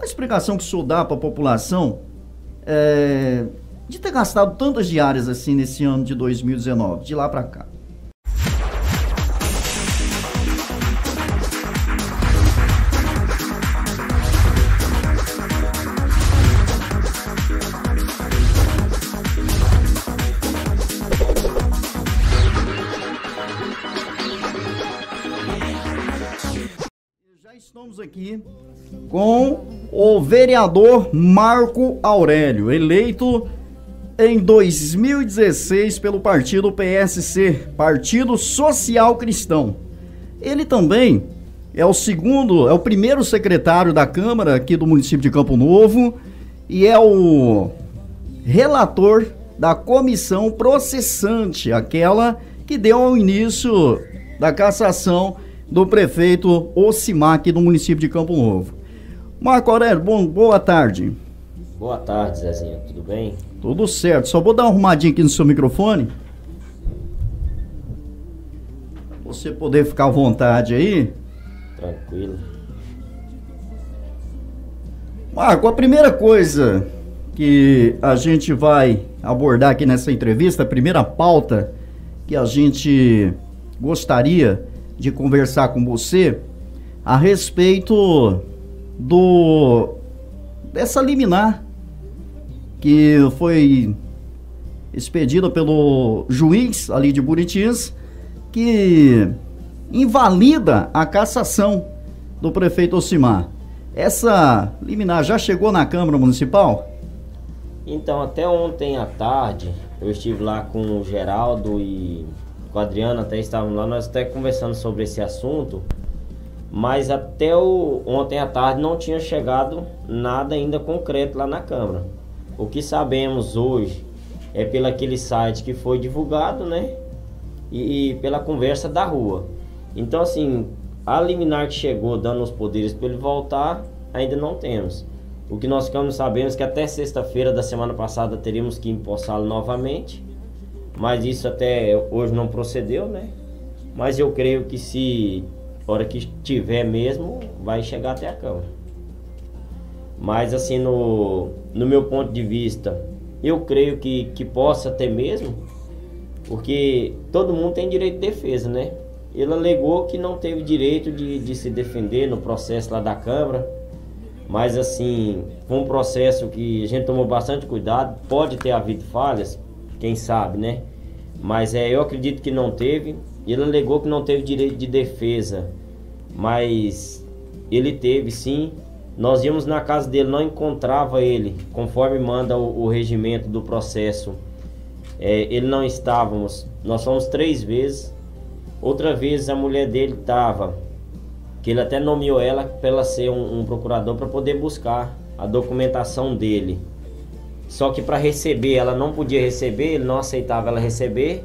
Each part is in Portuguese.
a explicação que o senhor dá para a população de ter gastado tantas diárias assim nesse ano de 2019, de lá para cá? Estamos aqui com o vereador Marco Aurélio, eleito em 2016 pelo partido PSC, Partido Social Cristão. Ele também é o primeiro secretário da Câmara aqui do município de Campo Novo e é o relator da comissão processante, aquela que deu ao início da cassação do prefeito Ocimar aqui do município de Campo Novo. Marco Aurélio, boa tarde. Boa tarde, Zezinho, tudo bem? Tudo certo, só vou dar uma arrumadinha aqui no seu microfone. Você poder ficar à vontade aí. Tranquilo. Marco, a primeira coisa que a gente vai abordar aqui nessa entrevista, a primeira pauta que a gente gostaria de conversar com você a respeito dessa liminar que foi expedida pelo juiz ali de Buritins, que invalida a cassação do prefeito Ocimar. Essa liminar já chegou na Câmara Municipal? Então, até ontem à tarde, eu estive lá com o Geraldo e com a Adriana, até estávamos lá, nós até conversando sobre esse assunto, mas até ontem à tarde não tinha chegado nada ainda concreto lá na Câmara. O que sabemos hoje é pelo aquele site que foi divulgado, né, e pela conversa da rua. Então, assim, a liminar que chegou dando os poderes para ele voltar, ainda não temos. O que nós ficamos sabendo é que até sexta-feira da semana passada teríamos que empossá-lo novamente, mas isso até hoje não procedeu, né? Mas eu creio que se hora que tiver mesmo, vai chegar até a Câmara. Mas assim, no meu ponto de vista, eu creio que possa ter mesmo, porque todo mundo tem direito de defesa, né? Ele alegou que não teve direito de se defender no processo lá da Câmara, mas assim, foi um processo que a gente tomou bastante cuidado, pode ter havido falhas, quem sabe, né? Mas eu acredito que não teve. Ele alegou que não teve direito de defesa, mas ele teve sim. Nós íamos na casa dele, não encontrava ele, conforme manda o regimento do processo. Ele não estávamos, nós fomos 3 vezes. Outra vez a mulher dele estava, que ele até nomeou ela para ela ser um procurador para poder buscar a documentação dele. Só que para receber, ela não podia receber, ele não aceitava ela receber.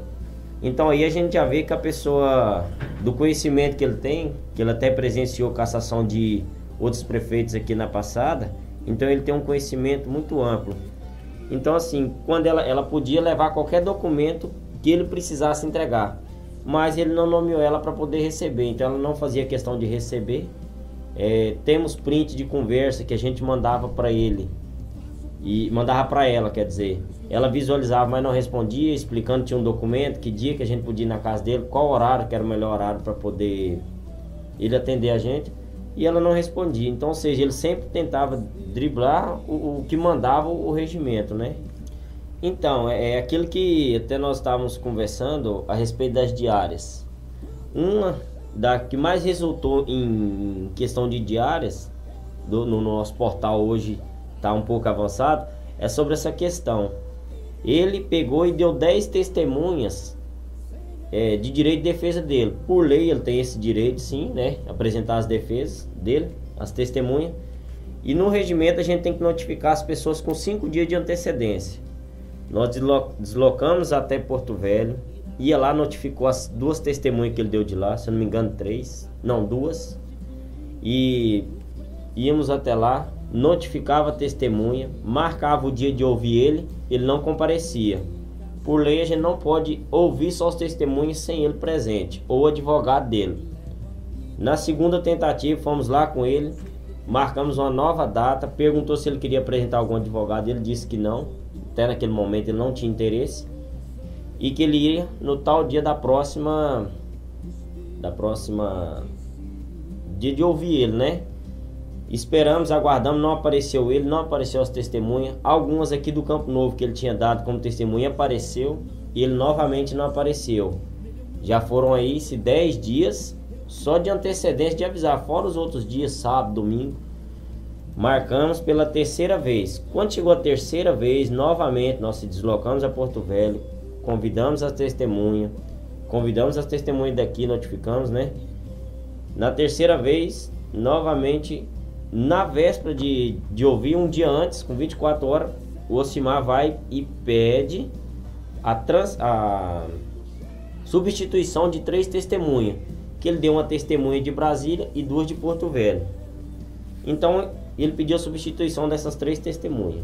Então aí a gente já vê que a pessoa, do conhecimento que ele tem, que ele até presenciou cassação de outros prefeitos aqui na passada, então ele tem um conhecimento muito amplo. Então assim, quando ela podia levar qualquer documento que ele precisasse entregar, mas ele não nomeou ela para poder receber, então ela não fazia questão de receber. Temos print de conversa que a gente mandava para ele, e mandava para ela, quer dizer, ela visualizava, mas não respondia, explicando que tinha um documento, que dia que a gente podia ir na casa dele, qual horário que era o melhor horário para poder ele atender a gente, e ela não respondia. Então, ou seja, ele sempre tentava driblar o que mandava o regimento, né? Então, é aquilo que até nós estávamos conversando a respeito das diárias. Uma da que mais resultou em questão de diárias, no nosso portal hoje está um pouco avançado, é sobre essa questão. Ele pegou e deu 10 testemunhas de direito de defesa dele. Por lei ele tem esse direito sim, né? Apresentar as defesas dele, as testemunhas. E no regimento a gente tem que notificar as pessoas com 5 dias de antecedência. Nós deslocamos até Porto Velho, ia lá, notificou as 2 testemunhas que ele deu de lá, se eu não me engano 2, e íamos até lá, notificava a testemunha, marcava o dia de ouvir ele não comparecia. Por lei a gente não pode ouvir só os testemunhas sem ele presente, ou o advogado dele. Na segunda tentativa fomos lá com ele, marcamos uma nova data, perguntou se ele queria apresentar algum advogado, ele disse que não, até naquele momento ele não tinha interesse, e que ele ia no tal dia da próxima dia de ouvir ele, né? Esperamos, aguardamos, não apareceu ele, não apareceu as testemunhas. Algumas aqui do Campo Novo que ele tinha dado como testemunha apareceu e ele novamente não apareceu. Já foram aí 10 dias só de antecedência de avisar, fora os outros dias, sábado, domingo. Marcamos pela terceira vez. Quando chegou a terceira vez, novamente nós se deslocamos a Porto Velho, convidamos as testemunhas daqui, notificamos, né? Na terceira vez, novamente, na véspera de ouvir, um dia antes, com 24 horas, o Ocimar vai e pede a substituição de 3 testemunhas, que ele deu uma testemunha de Brasília e 2 de Porto Velho. Então ele pediu a substituição dessas 3 testemunhas.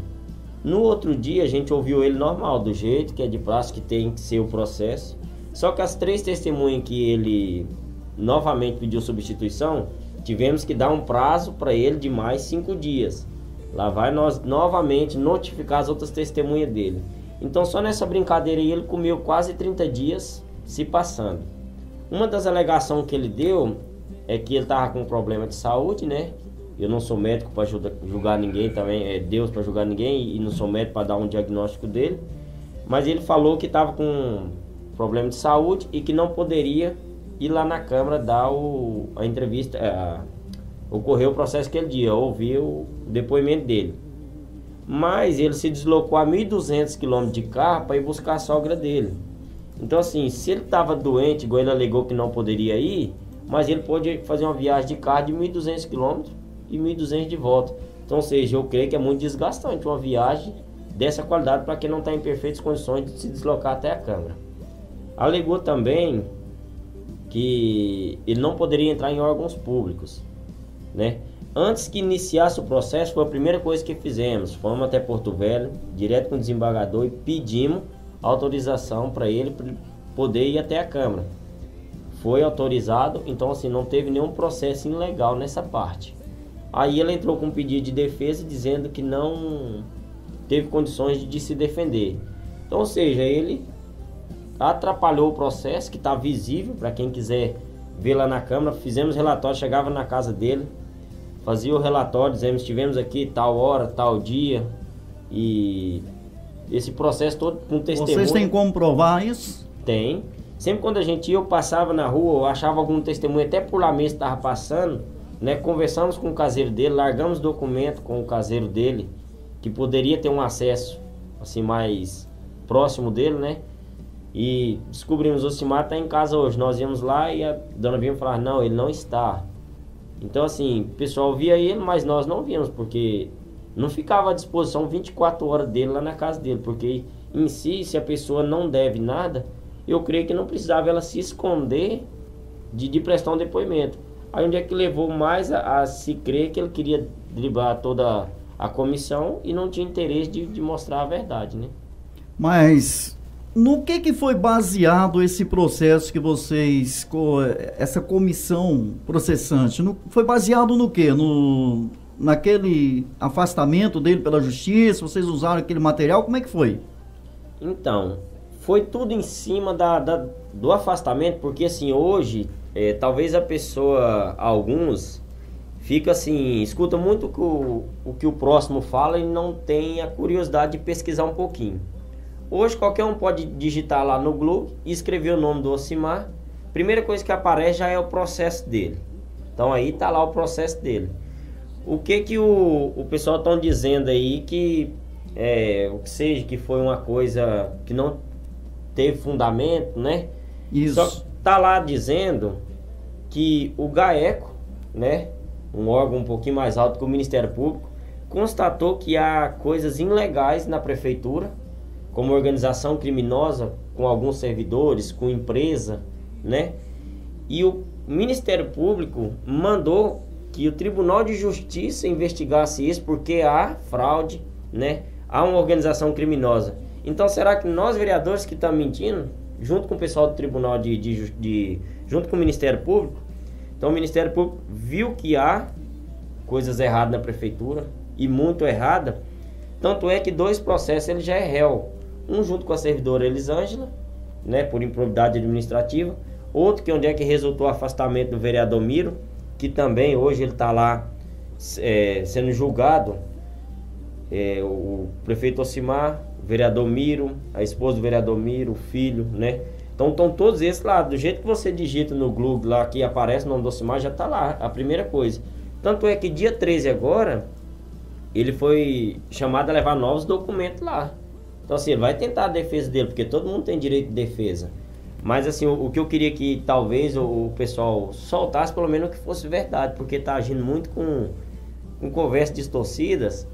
No outro dia a gente ouviu ele normal, do jeito que é de praxe, que tem que ser o processo. Só que as 3 testemunhas que ele novamente pediu substituição, tivemos que dar um prazo para ele de mais 5 dias. Lá vai nós novamente notificar as outras testemunhas dele. Então só nessa brincadeira aí ele comeu quase 30 dias se passando. Uma das alegações que ele deu é que ele estava com um problema de saúde, né? Eu não sou médico para julgar ninguém, também é Deus para julgar ninguém, e não sou médico para dar um diagnóstico dele. Mas ele falou que estava com um problema de saúde e que não poderia ir lá na Câmara dar a entrevista, ocorreu o processo aquele dia, ouvir o depoimento dele. Mas ele se deslocou a 1.200 km de carro para ir buscar a sogra dele. Então assim, se ele estava doente, igual ele alegou que não poderia ir, mas ele pôde fazer uma viagem de carro de 1.200 km e 1.200 de volta. Então, ou seja, eu creio que é muito desgastante uma viagem dessa qualidade para quem não está em perfeitas condições de se deslocar até a Câmara. Alegou também que ele não poderia entrar em órgãos públicos, né? Antes que iniciasse o processo, foi a primeira coisa que fizemos. Fomos até Porto Velho, direto com o desembargador, e pedimos autorização para ele poder ir até a Câmara. Foi autorizado, então assim, não teve nenhum processo ilegal nessa parte. Aí ele entrou com um pedido de defesa dizendo que não teve condições de se defender. Então, ou seja, ele atrapalhou o processo, que está visível para quem quiser ver lá na Câmara. Fizemos relatório, chegava na casa dele, fazia o relatório, dizemos, estivemos aqui tal hora, tal dia, e esse processo todo com testemunho. Vocês têm como provar isso? Tem. Sempre quando a gente ia, eu passava na rua, eu achava algum testemunho, até por lá mesmo estava passando, né? Conversamos com o caseiro dele, largamos documento com o caseiro dele, que poderia ter um acesso assim mais próximo dele, né? E descobrimos o Ocimar está em casa hoje. Nós íamos lá e a dona Bima falava, não, ele não está. Então assim, o pessoal via ele, mas nós não víamos, porque não ficava à disposição 24 horas dele lá na casa dele, porque em si, se a pessoa não deve nada, eu creio que não precisava ela se esconder de prestar um depoimento. Aí onde é que levou mais a se crer que ele queria driblar toda a comissão e não tinha interesse de mostrar a verdade, né? Mas no que foi baseado esse processo que vocês, essa comissão processante, foi baseado no quê? Naquele afastamento dele pela justiça? Vocês usaram aquele material? Como é que foi? Então, foi tudo em cima do afastamento, porque assim, hoje, talvez a pessoa, alguns, fica assim, escuta muito o que o próximo fala e não tem a curiosidade de pesquisar um pouquinho. Hoje qualquer um pode digitar lá no Google e escrever o nome do Ocimar. Primeira coisa que aparece já é o processo dele. Então aí tá lá o processo dele. O que o pessoal estão dizendo aí que o que seja, que foi uma coisa que não teve fundamento, né? Isso. Só tá lá dizendo que o GAECO, né, um órgão um pouquinho mais alto que o Ministério Público, constatou que há coisas ilegais na prefeitura, como organização criminosa com alguns servidores, com empresa, né? E o Ministério Público mandou que o Tribunal de Justiça investigasse isso, porque há fraude, né? Há uma organização criminosa. Então será que nós vereadores que estamos mentindo, junto com o pessoal do Tribunal junto com o Ministério Público? Então o Ministério Público viu que há coisas erradas na prefeitura, e muito errada. Tanto é que 2 processos ele já é réu. Um junto com a servidora Elisângela, né, por improbidade administrativa. Outro que onde é que resultou o afastamento do vereador Miro, que também hoje ele está lá sendo julgado. O prefeito Ocimar, o vereador Miro, a esposa do vereador Miro, o filho, né? Então estão todos esses lá. Do jeito que você digita no Google lá, que aparece o nome do Ocimar, já está lá, a primeira coisa. Tanto é que dia 13 agora, ele foi chamado a levar novos documentos lá. Então assim, ele vai tentar a defesa dele, porque todo mundo tem direito de defesa. Mas assim, o que eu queria que talvez o pessoal soltasse, pelo menos que fosse verdade, porque está agindo muito com conversas distorcidas,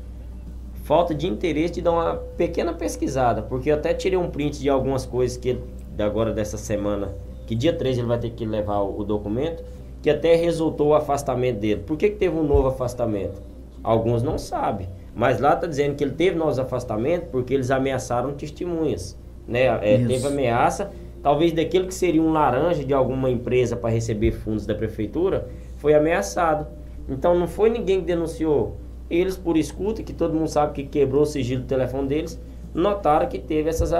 falta de interesse de dar uma pequena pesquisada, porque eu até tirei um print de algumas coisas que agora dessa semana, que dia 3 ele vai ter que levar o documento, que até resultou o afastamento dele. Por que teve um novo afastamento? Alguns não sabem, mas lá está dizendo que ele teve novos afastamentos porque eles ameaçaram testemunhas, né? Teve ameaça, talvez daquele que seria um laranja de alguma empresa para receber fundos da prefeitura, foi ameaçado. Então não foi ninguém que denunciou. Eles, por escuta, que todo mundo sabe que quebrou o sigilo do telefone deles, notaram que teve essas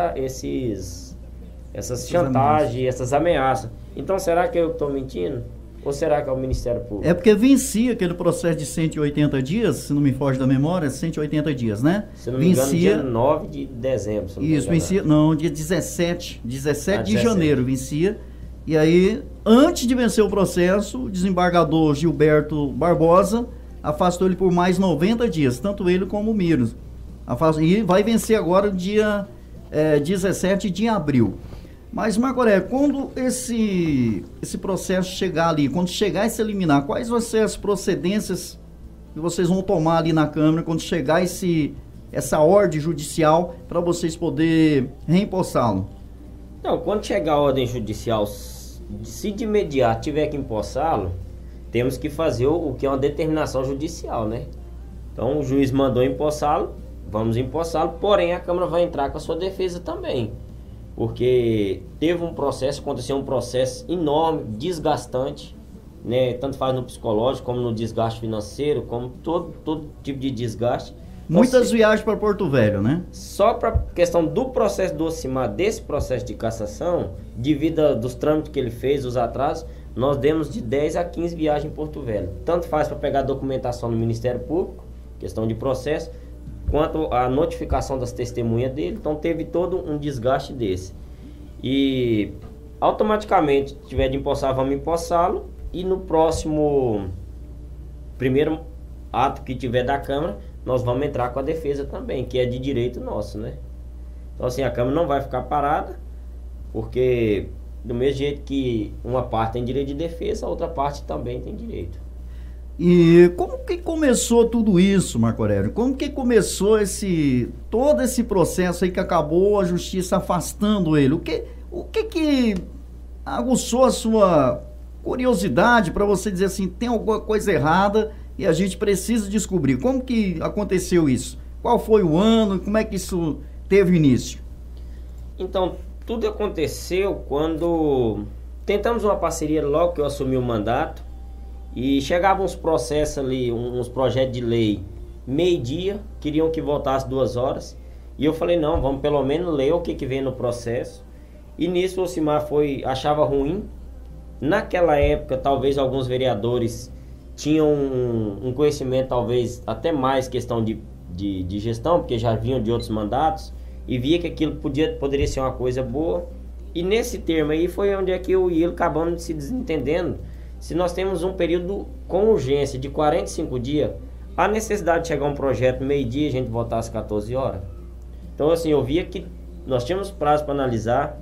chantagens, essas ameaças. Então será que eu estou mentindo? Ou será que é o Ministério Público? É porque vencia aquele processo de 180 dias, se não me foge da memória, 180 dias, né? Se não me engano, dia 9 de dezembro. Isso, vencia, não, dia 17 de janeiro vencia. E aí, antes de vencer o processo, o desembargador Gilberto Barbosa afastou ele por mais 90 dias, tanto ele como o Miro. E vai vencer agora dia 17 de abril. Mas, Marco Aurélio, quando esse processo chegar ali, quando chegar esse eliminar, quais vão ser as procedências que vocês vão tomar ali na Câmara quando chegar essa ordem judicial para vocês poderem reempossá-lo? Não, quando chegar a ordem judicial, se de imediato tiver que empossá-lo, temos que fazer o que é uma determinação judicial, né? Então o juiz mandou empossá-lo, vamos empossá-lo, porém a Câmara vai entrar com a sua defesa também. Porque teve um processo, aconteceu um processo enorme, desgastante, né? Tanto faz no psicológico, como no desgaste financeiro, como todo tipo de desgaste. Muitas viagens para Porto Velho, né? Só para questão do processo do Ocimar, desse processo de cassação, devido dos trâmites que ele fez, os atrasos, nós demos de 10 a 15 viagens em Porto Velho. Tanto faz para pegar documentação no Ministério Público, questão de processo, quanto a notificação das testemunhas dele. Então teve todo um desgaste desse. E automaticamente, se tiver de empossar, vamos empossá-lo. E no próximo primeiro ato que tiver da Câmara, nós vamos entrar com a defesa também, que é de direito nosso, né? Então assim, a Câmara não vai ficar parada, porque do mesmo jeito que uma parte tem direito de defesa, a outra parte também tem direito. E como que começou tudo isso, Marco Aurélio? Como que começou todo esse processo aí que acabou a justiça afastando ele? O que aguçou a sua curiosidade para você dizer assim, tem alguma coisa errada e a gente precisa descobrir? Como que aconteceu isso? Qual foi o ano? Como é que isso teve início? Então, tudo aconteceu quando tentamos uma parceria logo que eu assumi o mandato. E chegavam uns processos ali, uns projetos de lei, meio-dia, queriam que voltasse 2 horas. E eu falei, não, vamos pelo menos ler o que vem no processo. E nisso o Ocimar achava ruim. Naquela época, talvez alguns vereadores tinham um conhecimento, talvez até mais questão de gestão, porque já vinham de outros mandatos, e via que aquilo poderia ser uma coisa boa. E nesse termo aí foi onde é que eu e ele acabamos se desentendendo. Se nós temos um período com urgência de 45 dias, a necessidade de chegar um projeto meio-dia e a gente votar às 14 horas. Então assim, eu via que nós tínhamos prazo para analisar.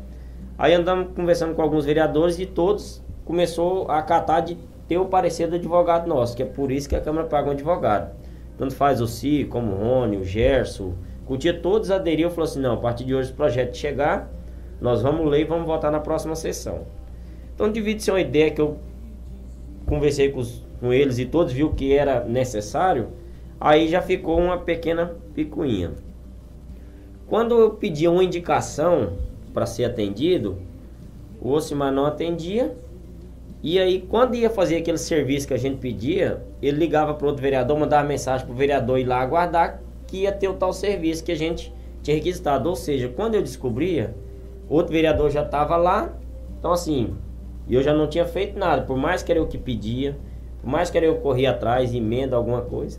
Aí andamos conversando com alguns vereadores e todos começou a acatar de ter o parecer do advogado nosso, que é por isso que a Câmara paga um advogado. Tanto faz o Si, como o Rony, o Gerson, Cutia, todos aderiram e falaram assim, não, a partir de hoje o projeto chegar, nós vamos ler e vamos votar na próxima sessão. Então divide-se uma ideia que eu conversei com eles e todos viram que era necessário, aí já ficou uma pequena picuinha. Quando eu pedia uma indicação para ser atendido, o Ocimar não atendia E aí, quando ia fazer aquele serviço que a gente pedia, ele ligava para outro vereador, mandava mensagem para o vereador ir lá aguardar que ia ter o tal serviço que a gente tinha requisitado. Ou seja, quando eu descobria, outro vereador já estava lá. Então assim, eu já não tinha feito nada, por mais que era eu que pedia, por mais que era eu correr atrás, emenda alguma coisa.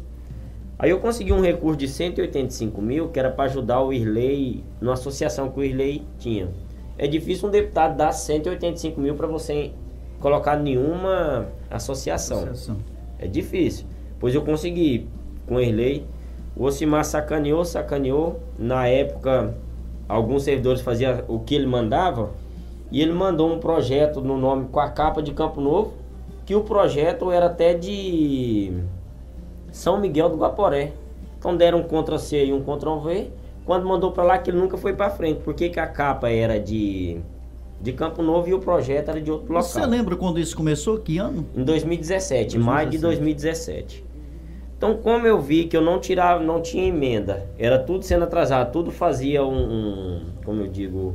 Aí eu consegui um recurso de 185 mil, que era para ajudar o Irley, numa associação que o Irley tinha. É difícil um deputado dar 185 mil para você colocar nenhuma associação. É difícil. Pois eu consegui com o Irley. O Ocimar sacaneou. Na época, alguns servidores faziam o que ele mandava. E ele mandou um projeto no nome com a capa de Campo Novo, que o projeto era até de São Miguel do Guaporé. Então deram um Ctrl-C e um Ctrl-V. Quando mandou para lá, que ele nunca foi para frente. Porque que a capa era de Campo Novo e o projeto era de outro local. Você lembra quando isso começou? Que ano? Em 2017, maio de 2017. Então, como eu vi que eu não tinha emenda, era tudo sendo atrasado, tudo fazia como eu digo,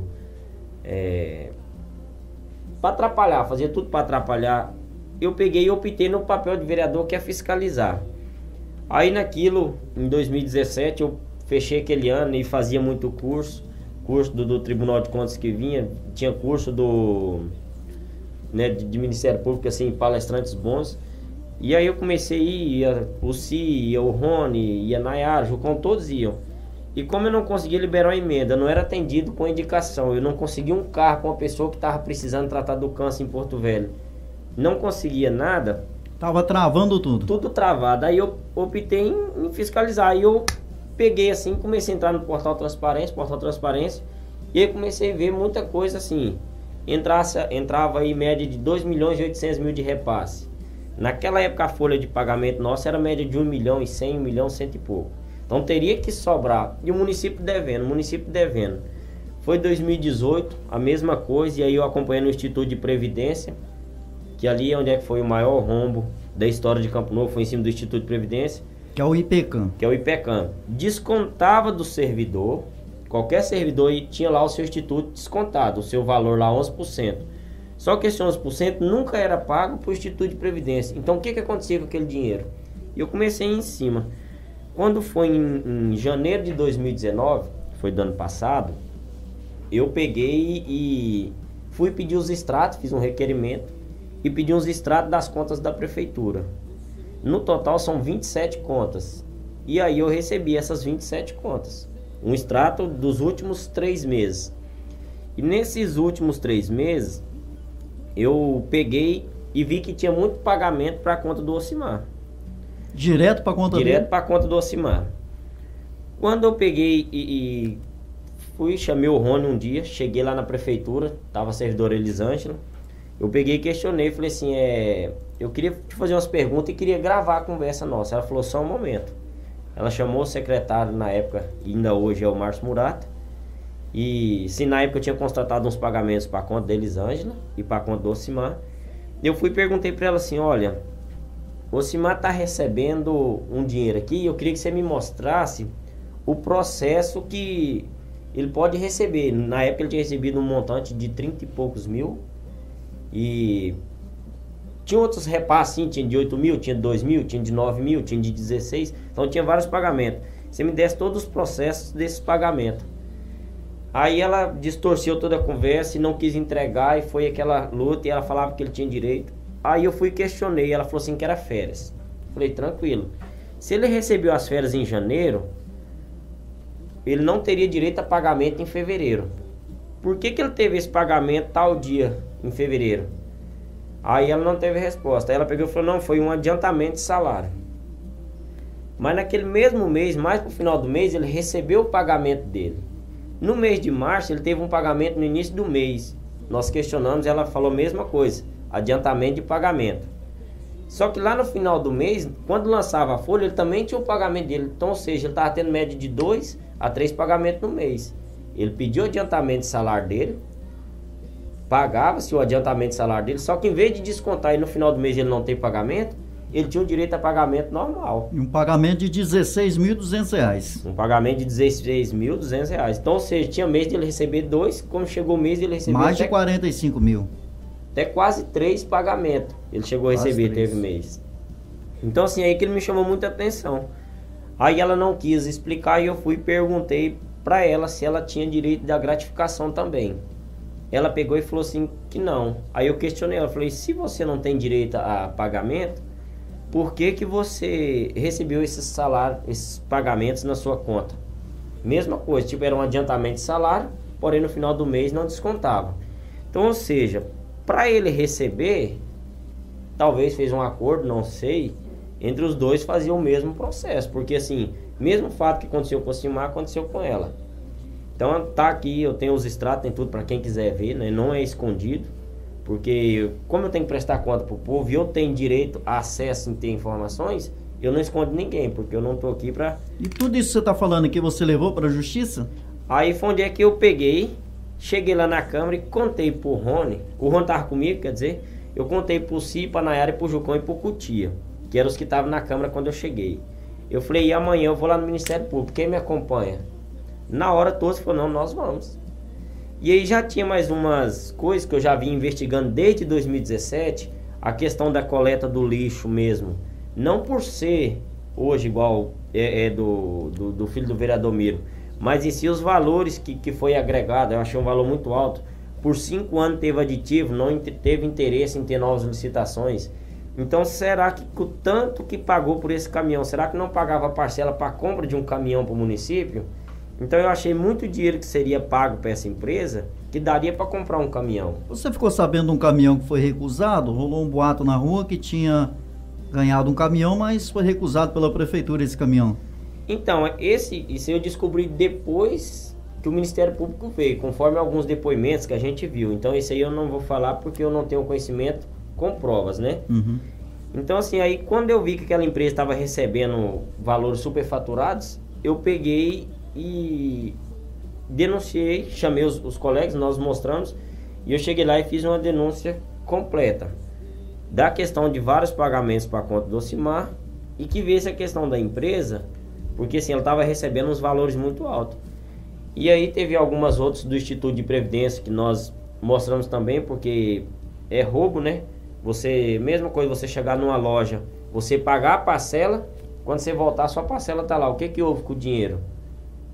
para atrapalhar, fazia tudo para atrapalhar. Eu peguei e optei no papel de vereador, que é fiscalizar. Aí naquilo, em 2017, eu fechei aquele ano e fazia muito curso do Tribunal de Contas que vinha, tinha curso de Ministério Público, assim, palestrantes bons. E aí eu comecei a ir, ia o Si, ia o Rony, ia a Nayara, o Jucão, todos iam. E como eu não conseguia liberar a emenda, não era atendido com indicação, eu não conseguia um carro com uma pessoa que estava precisando tratar do câncer em Porto Velho. Não conseguia nada. Tava travando tudo. Tudo travado. Aí eu optei em fiscalizar. Aí eu peguei assim, comecei a entrar no Portal Transparência, e aí comecei a ver muita coisa assim. Entrava aí média de 2 milhões e 800 mil de repasse. Naquela época a folha de pagamento nossa era média de 1 milhão e 100, 1 milhão, 100 e pouco. Então teria que sobrar. E o município devendo. Foi 2018, a mesma coisa, e aí eu acompanhei no Instituto de Previdência, que ali é onde é que foi o maior rombo da história de Campo Novo, foi em cima do Instituto de Previdência. Que é o IPECAM. Descontava do servidor, qualquer servidor tinha lá o seu instituto descontado, o seu valor lá 11%. Só que esse 11% nunca era pago para o Instituto de Previdência. Então o que acontecia com aquele dinheiro? Eu comecei em cima. Quando foi em janeiro de 2019, foi do ano passado, eu peguei e fui pedir os extratos, fiz um requerimento e pedi uns extratos das contas da prefeitura. No total são 27 contas. E aí eu recebi essas 27 contas. Um extrato dos últimos 3 meses. E nesses últimos 3 meses, eu peguei e vi que tinha muito pagamento para a conta do Ocimar. Direto para a conta dele? Direto para a conta do Ocimar. Quando eu peguei e fui, chamei o Rony um dia, cheguei lá na prefeitura, estava a servidora Elisângela. Eu peguei e questionei, falei assim, eu queria te fazer umas perguntas e queria gravar a conversa nossa. Ela falou, só um momento. Ela chamou o secretário na época, e ainda hoje é o Márcio Murata. E se na época eu tinha constatado uns pagamentos para a conta da Elisângela e para a conta do Ocimar, eu fui e perguntei para ela assim, olha, o Ocimar está recebendo um dinheiro aqui, eu queria que você me mostrasse o processo que ele pode receber. Na época ele tinha recebido um montante de 30 e poucos mil, e tinha outros repasses, tinha de 8 mil, tinha de 2 mil, tinha de 9 mil, tinha de 16, então tinha vários pagamentos. Você me desse todos os processos desses pagamentos. Aí ela distorceu toda a conversa e não quis entregar, e foi aquela luta, e ela falava que ele tinha direito. Aí eu fui e questionei, ela falou assim que era férias. Falei, tranquilo. Se ele recebeu as férias em janeiro, ele não teria direito a pagamento em fevereiro. Por que ele teve esse pagamento tal dia, em fevereiro? Aí ela não teve resposta. Aí ela pegou e falou, não, foi um adiantamento de salário. Mas naquele mesmo mês, mais pro final do mês, ele recebeu o pagamento dele. No mês de março, ele teve um pagamento no início do mês. Nós questionamos, ela falou a mesma coisa, adiantamento de pagamento. Só que lá no final do mês, quando lançava a folha, ele também tinha o pagamento dele. Então, ou seja, ele estava tendo média de 2 a 3 pagamentos no mês. Ele pediu o adiantamento de salário dele, pagava-se o adiantamento de salário dele, só que em vez de descontar e no final do mês ele não ter pagamento, ele tinha o direito a pagamento normal. E um pagamento de R$16.200. Um pagamento de R$16.200. Então, ou seja, tinha mês de ele receber 2, como chegou o mês ele recebeu mais de 45 mil. até quase 3 pagamentos. Ele chegou a receber, teve mês. Então assim, aí que ele me chamou muita atenção. Aí ela não quis explicar e eu fui e perguntei para ela se ela tinha direito da gratificação também. Ela pegou e falou assim que não. Aí eu questionei ela, falei, se você não tem direito a pagamento, por que que você recebeu esses salários, esses pagamentos na sua conta? Mesma coisa, tipo, era um adiantamento de salário, porém no final do mês não descontava. Então, ou seja, para ele receber, talvez fez um acordo, não sei, entre os dois faziam o mesmo processo, porque assim, mesmo fato que aconteceu com o Simar, aconteceu com ela. Então tá aqui, eu tenho os extratos, tem tudo para quem quiser ver, né? Não é escondido, porque como eu tenho que prestar conta pro povo e eu tenho direito a acesso em ter informações, eu não escondo ninguém, porque eu não tô aqui para... E tudo isso que você tá falando aqui, você levou para a justiça? Aí foi onde é que eu peguei, cheguei lá na Câmara e contei pro Rony, o Rony tava comigo, quer dizer, eu contei pro Cipa, Nayara, pro Jucão e pro Cutia, que eram os que estavam na Câmara quando eu cheguei. Eu falei, e amanhã eu vou lá no Ministério Público, quem me acompanha? Na hora todos falaram, não, nós vamos. E aí já tinha mais umas coisas que eu já vim investigando desde 2017, a questão da coleta do lixo mesmo. Não por ser hoje igual do filho do vereador Miro, mas em si os valores que foi agregado, eu achei um valor muito alto. Por 5 anos teve aditivo, não teve interesse em ter novas licitações. Então será que o tanto que pagou por esse caminhão, será que não pagava parcela para compra de um caminhão para o município? Então eu achei muito dinheiro que seria pago para essa empresa, que daria para comprar um caminhão. Você ficou sabendo de um caminhão que foi recusado? Rolou um boato na rua que tinha ganhado um caminhão, mas foi recusado pela prefeitura esse caminhão. Então, isso eu descobri depois que o Ministério Público veio, conforme alguns depoimentos que a gente viu. Então isso aí eu não vou falar porque eu não tenho conhecimento com provas, né? Uhum. Então assim, aí quando eu vi que aquela empresa estava recebendo valores superfaturados, eu peguei e denunciei, chamei os colegas, nós mostramos, e eu cheguei lá e fiz uma denúncia completa da questão de vários pagamentos para a conta do Ocimar e que visse a questão da empresa, porque assim, ela estava recebendo uns valores muito altos. E aí teve algumas outras do Instituto de Previdência que nós mostramos também, porque é roubo, né? Você, mesma coisa, você chegar numa loja, você pagar a parcela, quando você voltar, sua parcela tá lá. O que que houve com o dinheiro?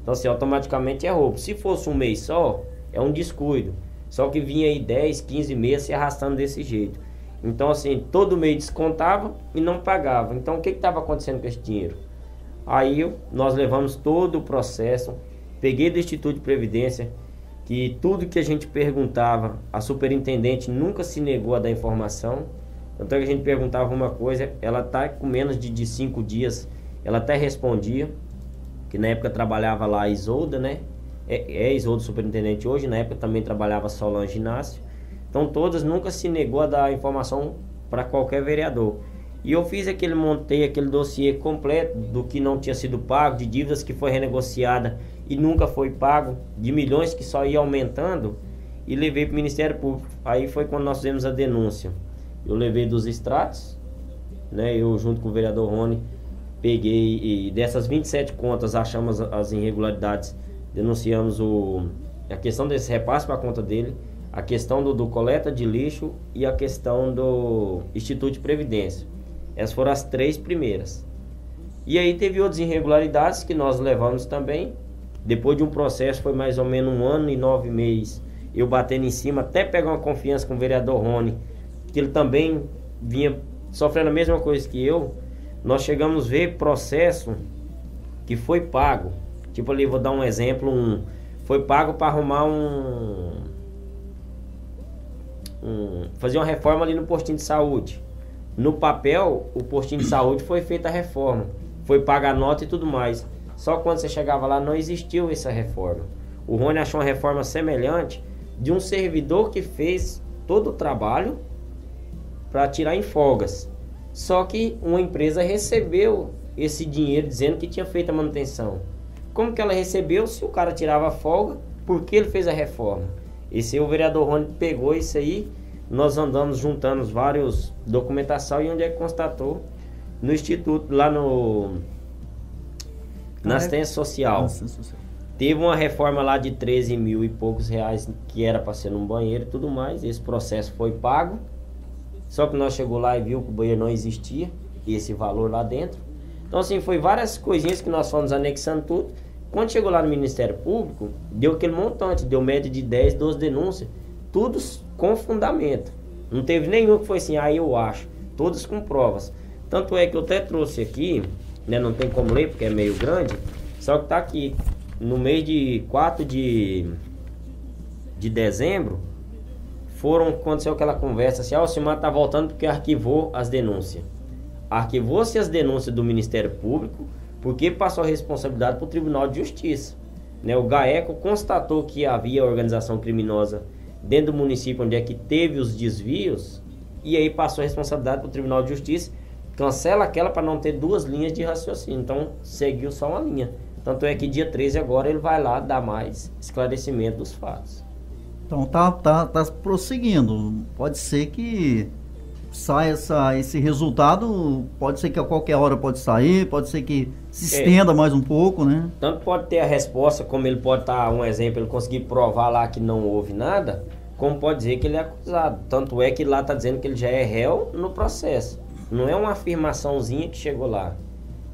Então assim, automaticamente é roubo. Se fosse um mês só, é um descuido. Só que vinha aí 10, 15 meses se arrastando desse jeito. Então assim, todo mês descontava e não pagava. Então o que estava acontecendo com esse dinheiro? Aí nós levamos todo o processo, peguei do Instituto de Previdência, que tudo que a gente perguntava, a superintendente nunca se negou a dar informação. Tanto é que a gente perguntava uma coisa, ela tá com menos de 5 dias, ela até respondia, que na época trabalhava lá a Isolda, né? É Isolda superintendente hoje, na época também trabalhava Solange Inácio. Então todas nunca se negou a dar informação para qualquer vereador. E eu montei aquele dossiê completo do que não tinha sido pago, de dívidas que foi renegociada e nunca foi pago, de milhões que só ia aumentando, e levei para o Ministério Público. Aí foi quando nós fizemos a denúncia. Eu levei dos extratos, né? Eu junto com o vereador Rony peguei, e dessas 27 contas achamos as irregularidades, denunciamos a questão desse repasse para a conta dele, a questão do coleta de lixo e a questão do Instituto de Previdência. Essas foram as 3 primeiras. E aí teve outras irregularidades que nós levamos também. Depois de um processo, foi mais ou menos 1 ano e 9 meses, eu batendo em cima, até pegar uma confiança com o vereador Rony, que ele também vinha sofrendo a mesma coisa que eu. Nós chegamos a ver processo que foi pago. Tipo ali, vou dar um exemplo, foi pago para arrumar fazer uma reforma ali no postinho de saúde. No papel, o postinho de saúde foi feita a reforma, foi paga a nota e tudo mais. Só que quando você chegava lá não existiu essa reforma. O Rony achou uma reforma semelhante de um servidor que fez todo o trabalho para tirar em folgas. Só que uma empresa recebeu esse dinheiro dizendo que tinha feito a manutenção. Como que ela recebeu se o cara tirava folga? Porque ele fez a reforma. Esse aí, o vereador Rony pegou isso aí. Nós andamos juntando vários documentação e onde é que constatou? No instituto, lá na assistência social. Teve uma reforma lá de 13 mil e poucos reais, que era para ser num banheiro e tudo mais. Esse processo foi pago. Só que nós chegou lá e viu que o banheiro não existia, esse valor lá dentro. Então assim, foi várias coisinhas que nós fomos anexando tudo. Quando chegou lá no Ministério Público, deu aquele montante, deu média de 10, 12 denúncias, todos com fundamento. Não teve nenhum que foi assim, eu acho. Todos com provas. Tanto é que eu até trouxe aqui, né, não tem como ler porque é meio grande, só que tá aqui, no mês de 4 de dezembro, aconteceu aquela conversa assim, o Alcimar tá voltando porque arquivou as denúncias. Arquivou-se as denúncias do Ministério Público, porque passou a responsabilidade para o Tribunal de Justiça. Né, o GAECO constatou que havia organização criminosa dentro do município onde é que teve os desvios, e aí passou a responsabilidade para o Tribunal de Justiça, cancela aquela para não ter duas linhas de raciocínio, então seguiu só uma linha. Tanto é que dia 13 agora ele vai lá dar mais esclarecimento dos fatos. Então tá prosseguindo, pode ser que saia esse resultado, pode ser que a qualquer hora pode sair, pode ser que se estenda mais um pouco, né? Tanto pode ter a resposta, como ele pode estar, um exemplo, ele conseguir provar lá que não houve nada, como pode dizer que ele é acusado. Tanto é que lá está dizendo que ele já é réu no processo. Não é uma afirmaçãozinha que chegou lá,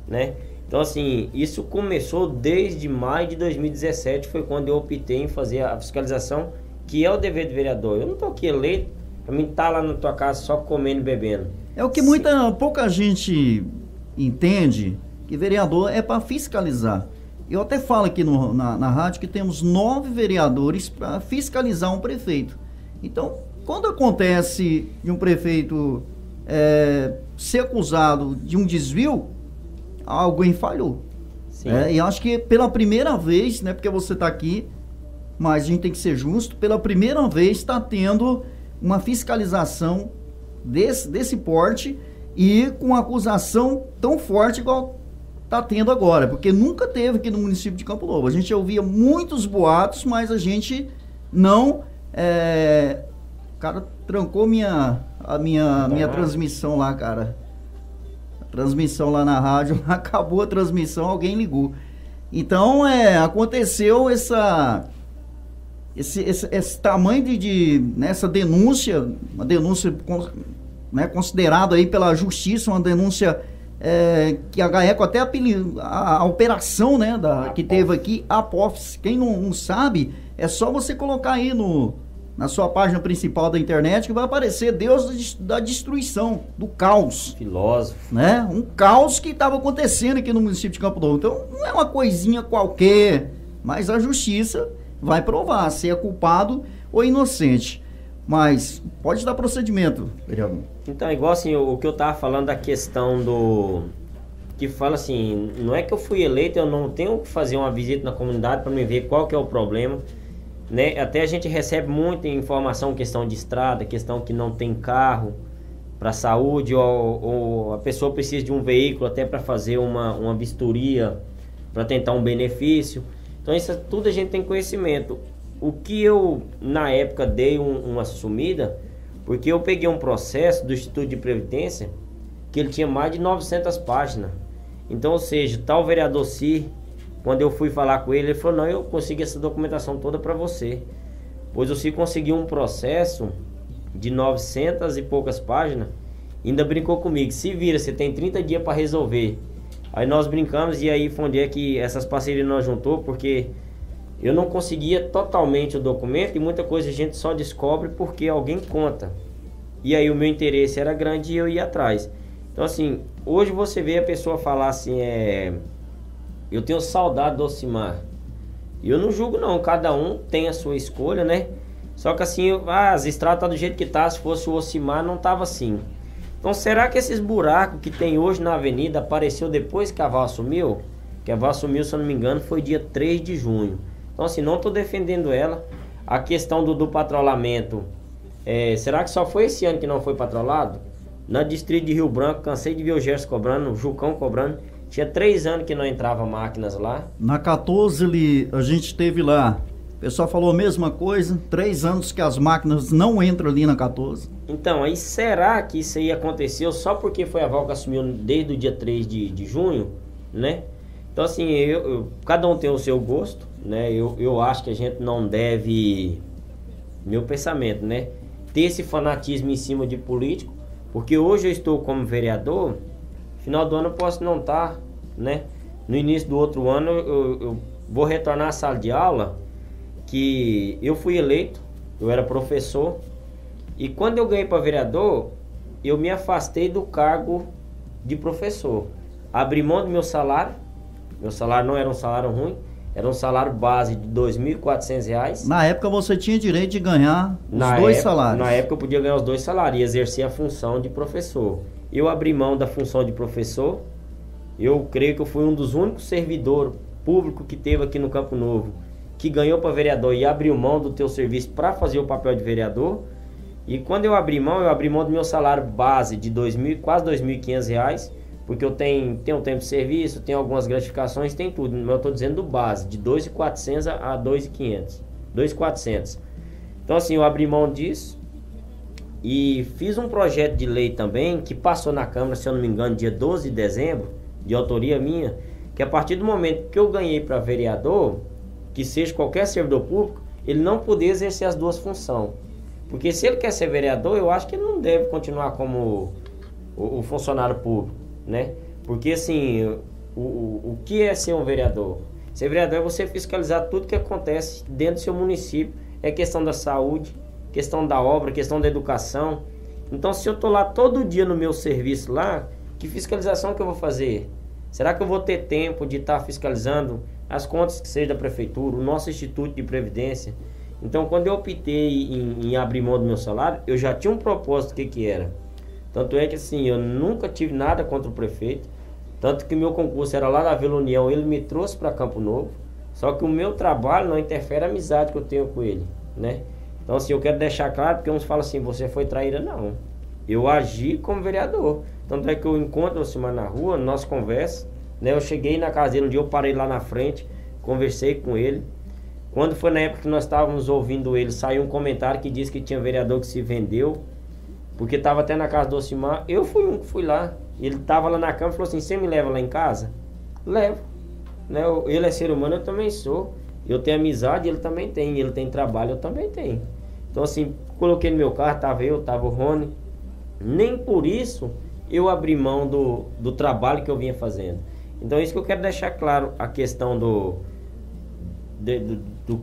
né? Então assim, isso começou desde maio de 2017, foi quando eu optei em fazer a fiscalização, que é o dever do vereador. Eu não estou aqui eleito para mim estar lá na tua casa só comendo e bebendo. É o que pouca gente entende, que vereador é para fiscalizar. Eu até falo aqui na rádio que temos 9 vereadores para fiscalizar um prefeito. Então, quando acontece de um prefeito ser acusado de um desvio, alguém falhou. E acho que pela primeira vez, né, porque você está aqui, mas a gente tem que ser justo, pela primeira vez está tendo uma fiscalização desse porte e com uma acusação tão forte igual está tendo agora, porque nunca teve aqui no município de Campo Novo. A gente ouvia muitos boatos, mas a gente não... O cara trancou a minha transmissão lá, cara. A transmissão lá na rádio, acabou a transmissão, alguém ligou. Então, aconteceu esse tamanho nessa denúncia, uma denúncia, né, considerada aí pela justiça, uma denúncia que a GAECO até a operação, né, que teve aqui, a APOFS. Quem não sabe, é só você colocar aí na sua página principal da internet que vai aparecer Deus da destruição, do caos. Filósofo. Né? Um caos que estava acontecendo aqui no município de Campo Novo. Então, não é uma coisinha qualquer, mas a justiça vai provar se é culpado ou inocente. Mas pode dar procedimento, vereador. Então, igual assim, o que eu estava falando da questão que fala assim, não é que eu fui eleito, eu não tenho que fazer uma visita na comunidade para me ver qual que é o problema. Né? Até a gente recebe muita informação, questão de estrada, questão que não tem carro para saúde, ou a pessoa precisa de um veículo até para fazer uma vistoria, para tentar um benefício. Então isso tudo a gente tem conhecimento. O que eu na época dei uma sumida, porque eu peguei um processo do Instituto de Previdência que ele tinha mais de 900 páginas. Então, ou seja, tal vereador Cir, quando eu fui falar com ele falou, não, eu consegui essa documentação toda para você. Pois você conseguiu um processo de 900 e poucas páginas, ainda brincou comigo, se vira, você tem 30 dias para resolver. Aí nós brincamos e aí foi onde é que essas parcerias nós juntou, porque eu não conseguia totalmente o documento e muita coisa a gente só descobre porque alguém conta. E aí o meu interesse era grande e eu ia atrás. Então assim, hoje você vê a pessoa falar assim, eu tenho saudade do Alcimar. E eu não julgo não, cada um tem a sua escolha, né? Só que assim, as estradas tá do jeito que tá, se fosse o Alcimar não tava assim. Então será que esses buracos que tem hoje na avenida apareceu depois que a Val assumiu? Que a Val assumiu, se eu não me engano, foi dia 3 de junho. Então assim, não tô defendendo ela. A questão do patrulhamento, será que só foi esse ano que não foi patrulhado? Na distrito de Rio Branco, cansei de ver o Gerson cobrando, o Jucão cobrando. Tinha 3 anos que não entrava máquinas lá. Na 14 a gente teve lá. O pessoal falou a mesma coisa. 3 anos que as máquinas não entram ali na 14. Então, aí será que isso aí aconteceu só porque foi a Val que assumiu desde o dia 3 de junho, né? Então, assim, cada um tem o seu gosto, né? Eu acho que a gente não deve, meu pensamento, né? Ter esse fanatismo em cima de político, porque hoje eu estou como vereador, final do ano eu posso não estar, né? No início do outro ano eu vou retornar à sala de aula, que eu fui eleito, eu era professor, e quando eu ganhei para vereador, eu me afastei do cargo de professor. Abri mão do meu salário não era um salário ruim, era um salário base de R$ 2.400. Na época você tinha direito de ganhar os dois salários. Na época eu podia ganhar os 2 salários e exercer a função de professor. Eu abri mão da função de professor, eu creio que eu fui um dos únicos servidores públicos que teve aqui no Campo Novo, que ganhou para vereador e abriu mão do teu serviço para fazer o papel de vereador. E quando eu abri mão do meu salário base de quase R$ 2.500, porque eu tenho tempo de serviço, tenho algumas gratificações, tem tudo, mas eu estou dizendo do base, de R$ 2.400 a R$ 2.500, R$ 2.400. Então assim, eu abri mão disso e fiz um projeto de lei também, que passou na Câmara, se eu não me engano, dia 12 de dezembro, de autoria minha, que a partir do momento que eu ganhei para vereador, que seja qualquer servidor público, ele não poder exercer as duas funções. Porque se ele quer ser vereador, eu acho que ele não deve continuar como o funcionário público, né? Porque assim, o que é ser um vereador? Ser vereador é você fiscalizar tudo que acontece dentro do seu município. É questão da saúde, questão da obra, questão da educação. Então se eu estou lá todo dia no meu serviço lá, que fiscalização que eu vou fazer? Será que eu vou ter tempo de estar fiscalizando as contas que seja da prefeitura, o nosso Instituto de Previdência? Então, quando eu optei em abrir mão do meu salário, eu já tinha um propósito que era. Tanto é que, assim, eu nunca tive nada contra o prefeito. Tanto que meu concurso era lá na Vila União, ele me trouxe para Campo Novo. Só que o meu trabalho não interfere a amizade que eu tenho com ele, né? Então, assim, eu quero deixar claro, porque uns falam assim, você foi traíra. Não. Eu agi como vereador. Tanto é que eu encontro o Simar na rua, nós conversamos, né? Eu cheguei na casa dele um dia, eu parei lá na frente, conversei com ele. Quando foi na época que nós estávamos ouvindo ele, saiu um comentário que disse que tinha vereador que se vendeu, porque estava até na casa do Ocimar. Eu fui um que fui lá. Ele estava lá na cama e falou assim, você me leva lá em casa? Levo. Né? Ele é ser humano, eu também sou. Eu tenho amizade, ele também tem. Ele tem trabalho, eu também tenho. Então assim, coloquei no meu carro, estava o Rony. Nem por isso eu abri mão do trabalho que eu vinha fazendo. Então é isso que eu quero deixar claro, a questão do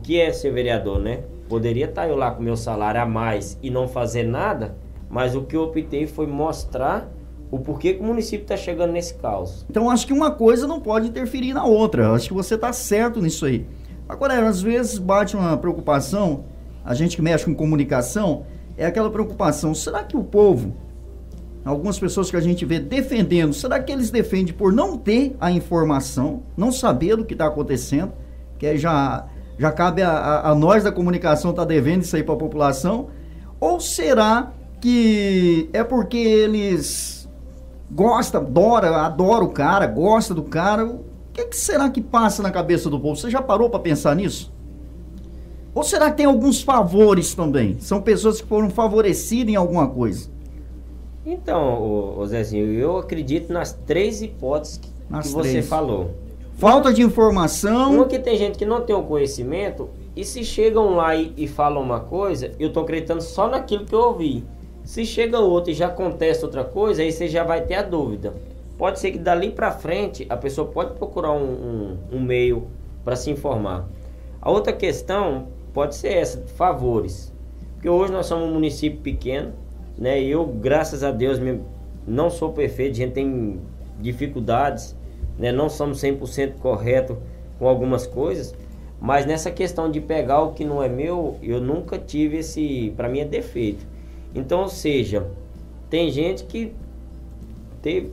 que é ser vereador, né? Poderia estar eu lá com meu salário a mais e não fazer nada, mas o que eu optei foi mostrar o porquê que o município está chegando nesse caos. Então acho que uma coisa não pode interferir na outra, acho que você está certo nisso aí. Agora, às vezes bate uma preocupação, a gente que mexe com comunicação, é aquela preocupação, será que o povo, algumas pessoas que a gente vê defendendo, será que eles defendem por não ter a informação, não saber do que está acontecendo, que aí já cabe a nós da comunicação estar devendo isso aí para a população, ou será que é porque eles gostam, adoram o cara, gostam do cara? O que será que passa na cabeça do povo? Você já parou para pensar nisso? Ou será que tem alguns favores também? São pessoas que foram favorecidas em alguma coisa? Então, ô Zezinho, eu acredito nas 3 hipóteses que você falou. Falta de informação. Uma que tem gente que não tem o conhecimento, e se chegam lá e falam uma coisa, eu estou acreditando só naquilo que eu ouvi. Se chega outro e já contesta outra coisa, aí você já vai ter a dúvida. Pode ser que dali para frente a pessoa pode procurar um meio para se informar. A outra questão pode ser essa, favores. Porque hoje nós somos um município pequeno, né? Eu, graças a Deus, não sou perfeito, a gente tem dificuldades, né? Não somos 100% corretos com algumas coisas, mas nessa questão de pegar o que não é meu, eu nunca tive esse, para mim é defeito. Então, ou seja, tem gente que teve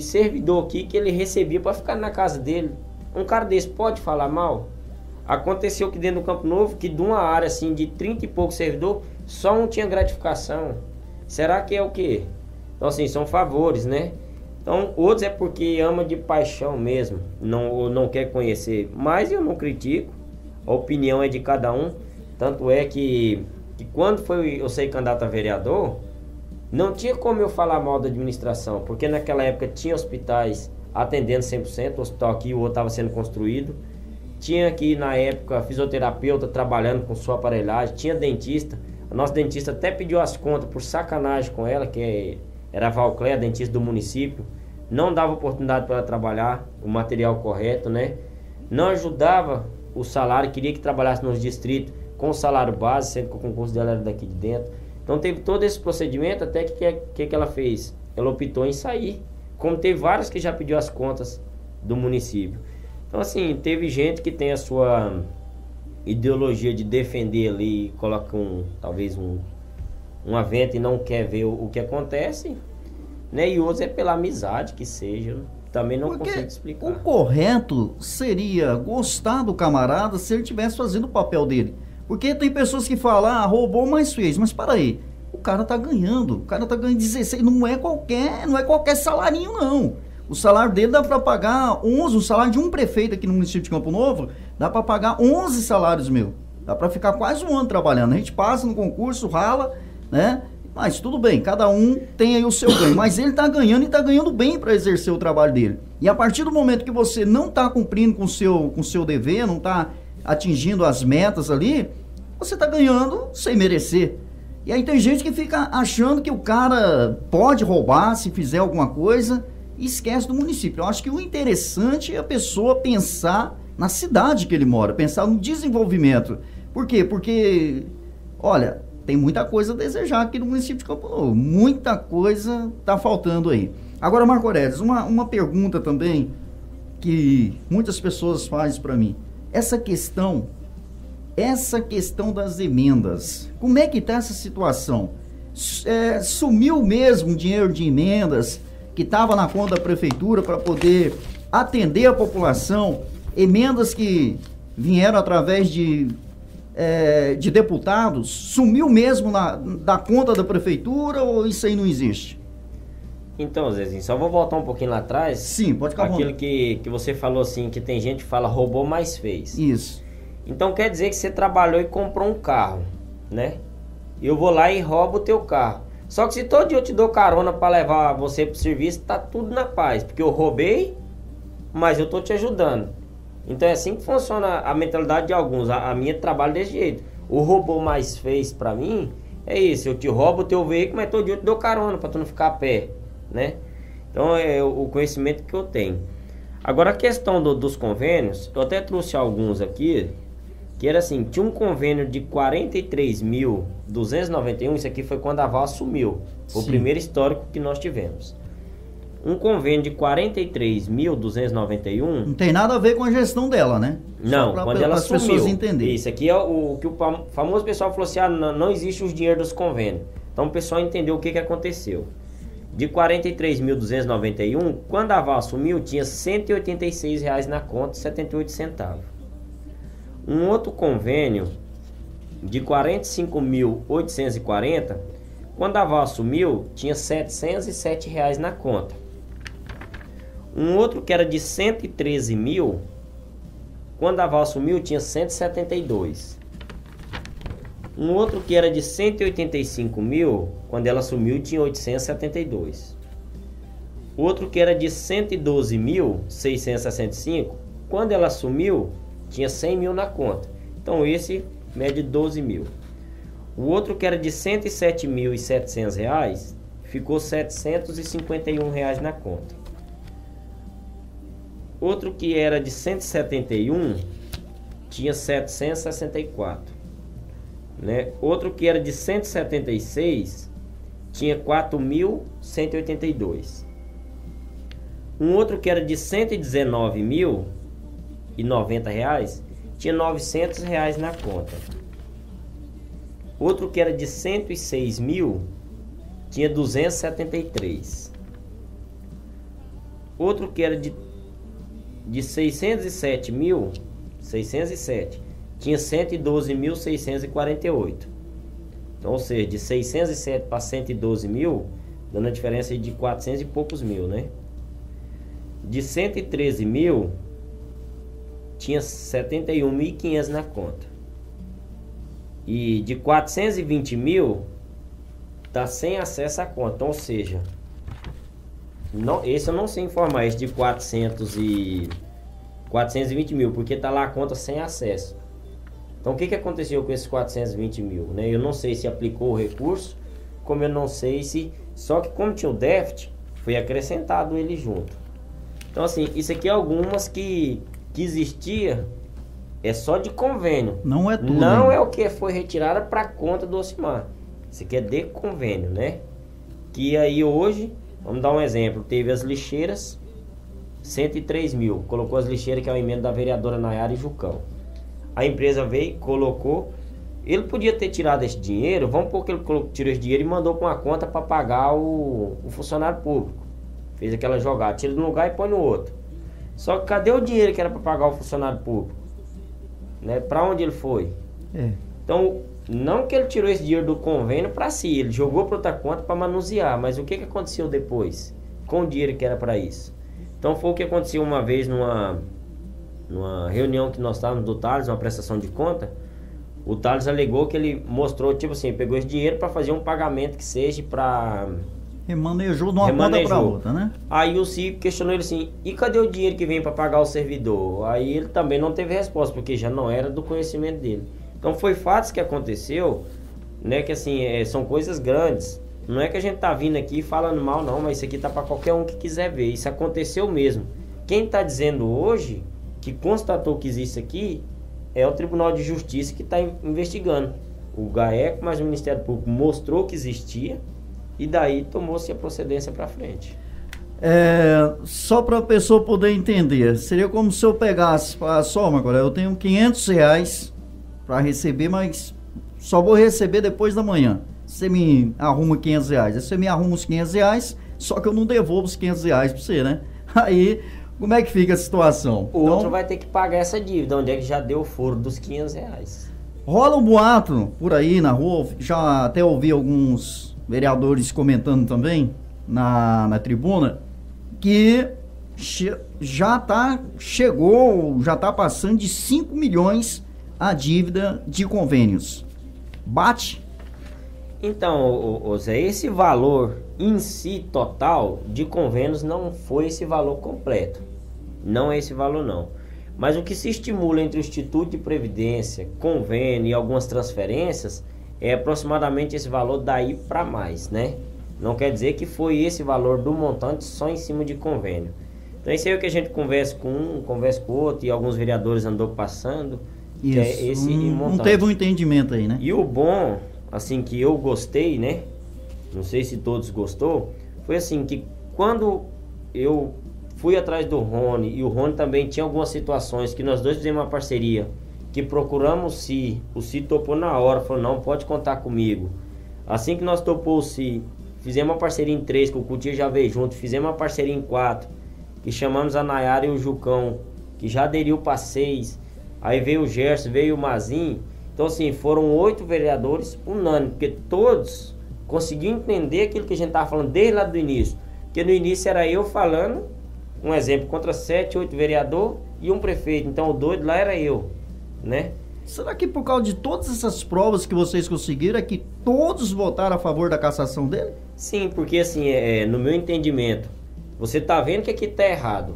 servidor aqui que ele recebia para ficar na casa dele. Um cara desse pode falar mal? Aconteceu que dentro do Campo Novo, que de uma área assim de 30 e poucos servidores, só um tinha gratificação. Será que é o quê? Então assim, são favores, né? Então outros é porque ama de paixão mesmo, não quer conhecer. Mas eu não critico, a opinião é de cada um. Tanto é que quando eu saí candidato a vereador, não tinha como eu falar mal da administração, porque naquela época tinha hospitais atendendo 100%, o hospital aqui, o outro estava sendo construído. Tinha aqui na época fisioterapeuta trabalhando com sua aparelhagem, tinha dentista. A nossa dentista até pediu as contas por sacanagem com ela, era a Valcléia, dentista do município. Não dava oportunidade para ela trabalhar, o material correto, né? Não ajudava o salário, queria que trabalhasse nos distritos com o salário base, sendo que o concurso dela era daqui de dentro. Então teve todo esse procedimento, até que ela fez? Ela optou em sair, como teve vários que já pediu as contas do município. Então assim, teve gente que tem a sua ideologia de defender ali, coloca talvez um evento e não quer ver o que acontece, né? E outros é pela amizade que seja, também não consigo explicar. O correto seria gostar do camarada se ele estivesse fazendo o papel dele. Porque tem pessoas que falam, roubou, mas fez. Mas para aí, o cara tá ganhando 16, não é qualquer salarinho não. O salário dele dá para pagar 11, o salário de um prefeito aqui no município de Campo Novo, dá para pagar 11 salários meu. Dá para ficar quase um ano trabalhando. A gente passa no concurso, rala, né? Mas tudo bem, cada um tem aí o seu ganho. Mas ele tá ganhando e tá ganhando bem para exercer o trabalho dele. E a partir do momento que você não tá cumprindo com o seu dever, não tá atingindo as metas ali, você tá ganhando sem merecer. E aí tem gente que fica achando que o cara pode roubar se fizer alguma coisa e esquece do município. Eu acho que o interessante é a pessoa pensar na cidade que ele mora, pensar no desenvolvimento. Por quê? Porque, olha, tem muita coisa a desejar aqui no município de Campo Novo. Muita coisa tá faltando aí. Agora, Marco Aurélio, uma pergunta também que muitas pessoas fazem para mim. Essa questão das emendas, como é que está essa situação? Sumiu mesmo o dinheiro de emendas que estava na conta da prefeitura para poder atender a população, emendas que vieram através de deputados, sumiu mesmo da conta da prefeitura ou isso aí não existe? Então, Zezinho, só vou voltar um pouquinho lá atrás. Sim, pode ficar. Aquilo que você falou assim, que tem gente que fala roubou, mas fez. Isso. Então quer dizer que você trabalhou e comprou um carro, né? Eu vou lá e roubo o teu carro. Só que se todo dia eu te dou carona para levar você pro serviço, tá tudo na paz. Porque eu roubei, mas eu tô te ajudando. Então é assim que funciona a mentalidade de alguns. A minha trabalha desse jeito. O roubou mais fez para mim, é isso. Eu te roubo o teu veículo, mas todo dia eu te dou carona para tu não ficar a pé, né? Então é o conhecimento que eu tenho. Agora a questão dos convênios, eu até trouxe alguns aqui. Que era assim, tinha um convênio de 43.291, isso aqui foi quando a Val assumiu, foi o primeiro histórico que nós tivemos. Um convênio de 43.291... Não tem nada a ver com a gestão dela, né? Não, quando ela assumiu. As pessoas entenderem. Isso aqui é o que o famoso pessoal falou assim, não existe os dinheiros dos convênios. Então o pessoal entendeu o que aconteceu. De 43.291, quando a Val assumiu, tinha R$ 186 na conta, 78 centavos. Um outro convênio de 45.840, quando a Val assumiu, tinha R$ 707 na conta. Um outro que era de 113 mil, quando a Val assumiu, tinha 172. Um outro que era de 185 mil, quando ela assumiu, tinha 872. Outro que era de 112.665, quando ela assumiu, tinha 100 mil na conta. Então esse mede 12 mil. O outro que era de R$ 107.700, ficou R$ 751 na conta. Outro que era de 171, tinha 764. Né? Outro que era de 176, tinha 4.182. Um outro que era de 119.090 reais, tinha 900 reais na conta. Outro que era de 106 mil, tinha 273. Outro que era de 607 mil, 607, tinha 112.648. Então, ou seja, de 607 para 112 mil, dando a diferença de 400 e poucos mil, né? De 113 mil, tinha 71.500 na conta. E de 420 mil, tá sem acesso à conta. Ou seja, Não, esse eu não sei informar, esse de 420 mil, porque tá lá a conta sem acesso. Então o que aconteceu com esses 420 mil? Né? Eu não sei se aplicou o recurso, como eu não sei se... Só que como tinha o déficit, foi acrescentado ele junto. Então assim, isso aqui é algumas que existia, é só de convênio. Não é tudo. Não é o que foi retirado para conta do Ocimar. Isso aqui é de convênio, né? Que aí hoje, vamos dar um exemplo, teve as lixeiras, 103 mil. Colocou as lixeiras, que é o emenda da vereadora Nayara e Jucão. A empresa veio, colocou. Ele podia ter tirado esse dinheiro, vamos supor que ele tirou esse dinheiro e mandou para uma conta para pagar o funcionário público. Fez aquela jogada, tira de um lugar e põe no outro. Só que cadê o dinheiro que era para pagar o funcionário público? Né? Para onde ele foi? Então, não que ele tirou esse dinheiro do convênio para si, ele jogou para outra conta para manusear, mas o que aconteceu depois com o dinheiro que era para isso? Então foi o que aconteceu uma vez numa reunião que nós estávamos do Thales, uma prestação de conta. O Thales alegou que ele mostrou, tipo assim, pegou esse dinheiro para fazer um pagamento que seja para... Remanejou de uma conta para outra, né? Aí o CIP questionou ele assim, e cadê o dinheiro que vem para pagar o servidor? Aí ele também não teve resposta, porque já não era do conhecimento dele. Então foi fatos que aconteceu, né, que assim, são coisas grandes. Não é que a gente tá vindo aqui falando mal não, mas isso aqui tá para qualquer um que quiser ver. Isso aconteceu mesmo. Quem tá dizendo hoje que constatou que existe aqui é o Tribunal de Justiça que está investigando. O GAECO, mas o Ministério Público mostrou que existia e daí tomou-se a procedência para frente. Só para a pessoa poder entender, seria como se eu pegasse, só agora, eu tenho R$500 para receber, mas só vou receber depois da manhã. Você me arruma R$500, aí você me arruma os R$500, só que eu não devolvo os R$500 para você, né? Aí, como é que fica a situação? O outro vai ter que pagar essa dívida, onde é que já deu o foro dos R$500. Rola um boato por aí na rua, já até ouvi alguns vereadores comentando também na tribuna, que já tá passando de 5 milhões a dívida de convênios. Bate? Então, Zé, esse valor em si total de convênios não foi esse valor completo. Não é esse valor não. Mas o que se estimula entre o Instituto de Previdência, convênio e algumas transferências é aproximadamente esse valor daí para mais, né? Não quer dizer que foi esse valor do montante só em cima de convênio. Então isso aí é o que a gente conversa com um, conversa com o outro, e alguns vereadores andou passando. Isso, que é esse montante. Não teve um entendimento aí, né? E o bom, assim, que eu gostei, né? Não sei se todos gostou, foi assim, que quando eu fui atrás do Rony, e o Rony também tinha algumas situações que nós dois fizemos uma parceria, que procuramos o Si topou na hora, falou, não, pode contar comigo. Assim que nós topou o Si, fizemos uma parceria em 3, que o Coutinho já veio junto, fizemos uma parceria em 4, que chamamos a Nayara e o Jucão, que já aderiu para 6, aí veio o Gerson, veio o Mazinho. Então assim, foram 8 vereadores unânimes, porque todos conseguiram entender aquilo que a gente estava falando desde lá do início. Porque no início era eu falando, um exemplo, contra 7, 8 vereadores e um prefeito. Então o doido lá era eu, né? Será que por causa de todas essas provas que vocês conseguiram é que todos votaram a favor da cassação dele? Sim, porque assim, no meu entendimento, você tá vendo que aqui tá errado.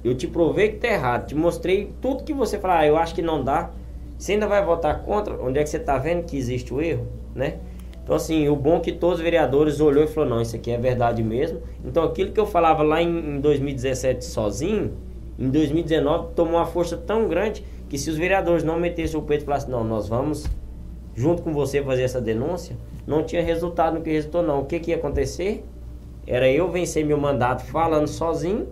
Eu te provei que tá errado, te mostrei tudo que você fala, eu acho que não dá. Você ainda vai votar contra? Onde é que você tá vendo que existe o erro, né? Então assim, o bom é que todos os vereadores olhou e falou, não, isso aqui é verdade mesmo. Então aquilo que eu falava lá em 2017 sozinho, em 2019 tomou uma força tão grande que se os vereadores não metessem o peito e falassem, não, nós vamos junto com você fazer essa denúncia, não tinha resultado no que resultou não. O que ia acontecer? Era eu vencer meu mandato falando sozinho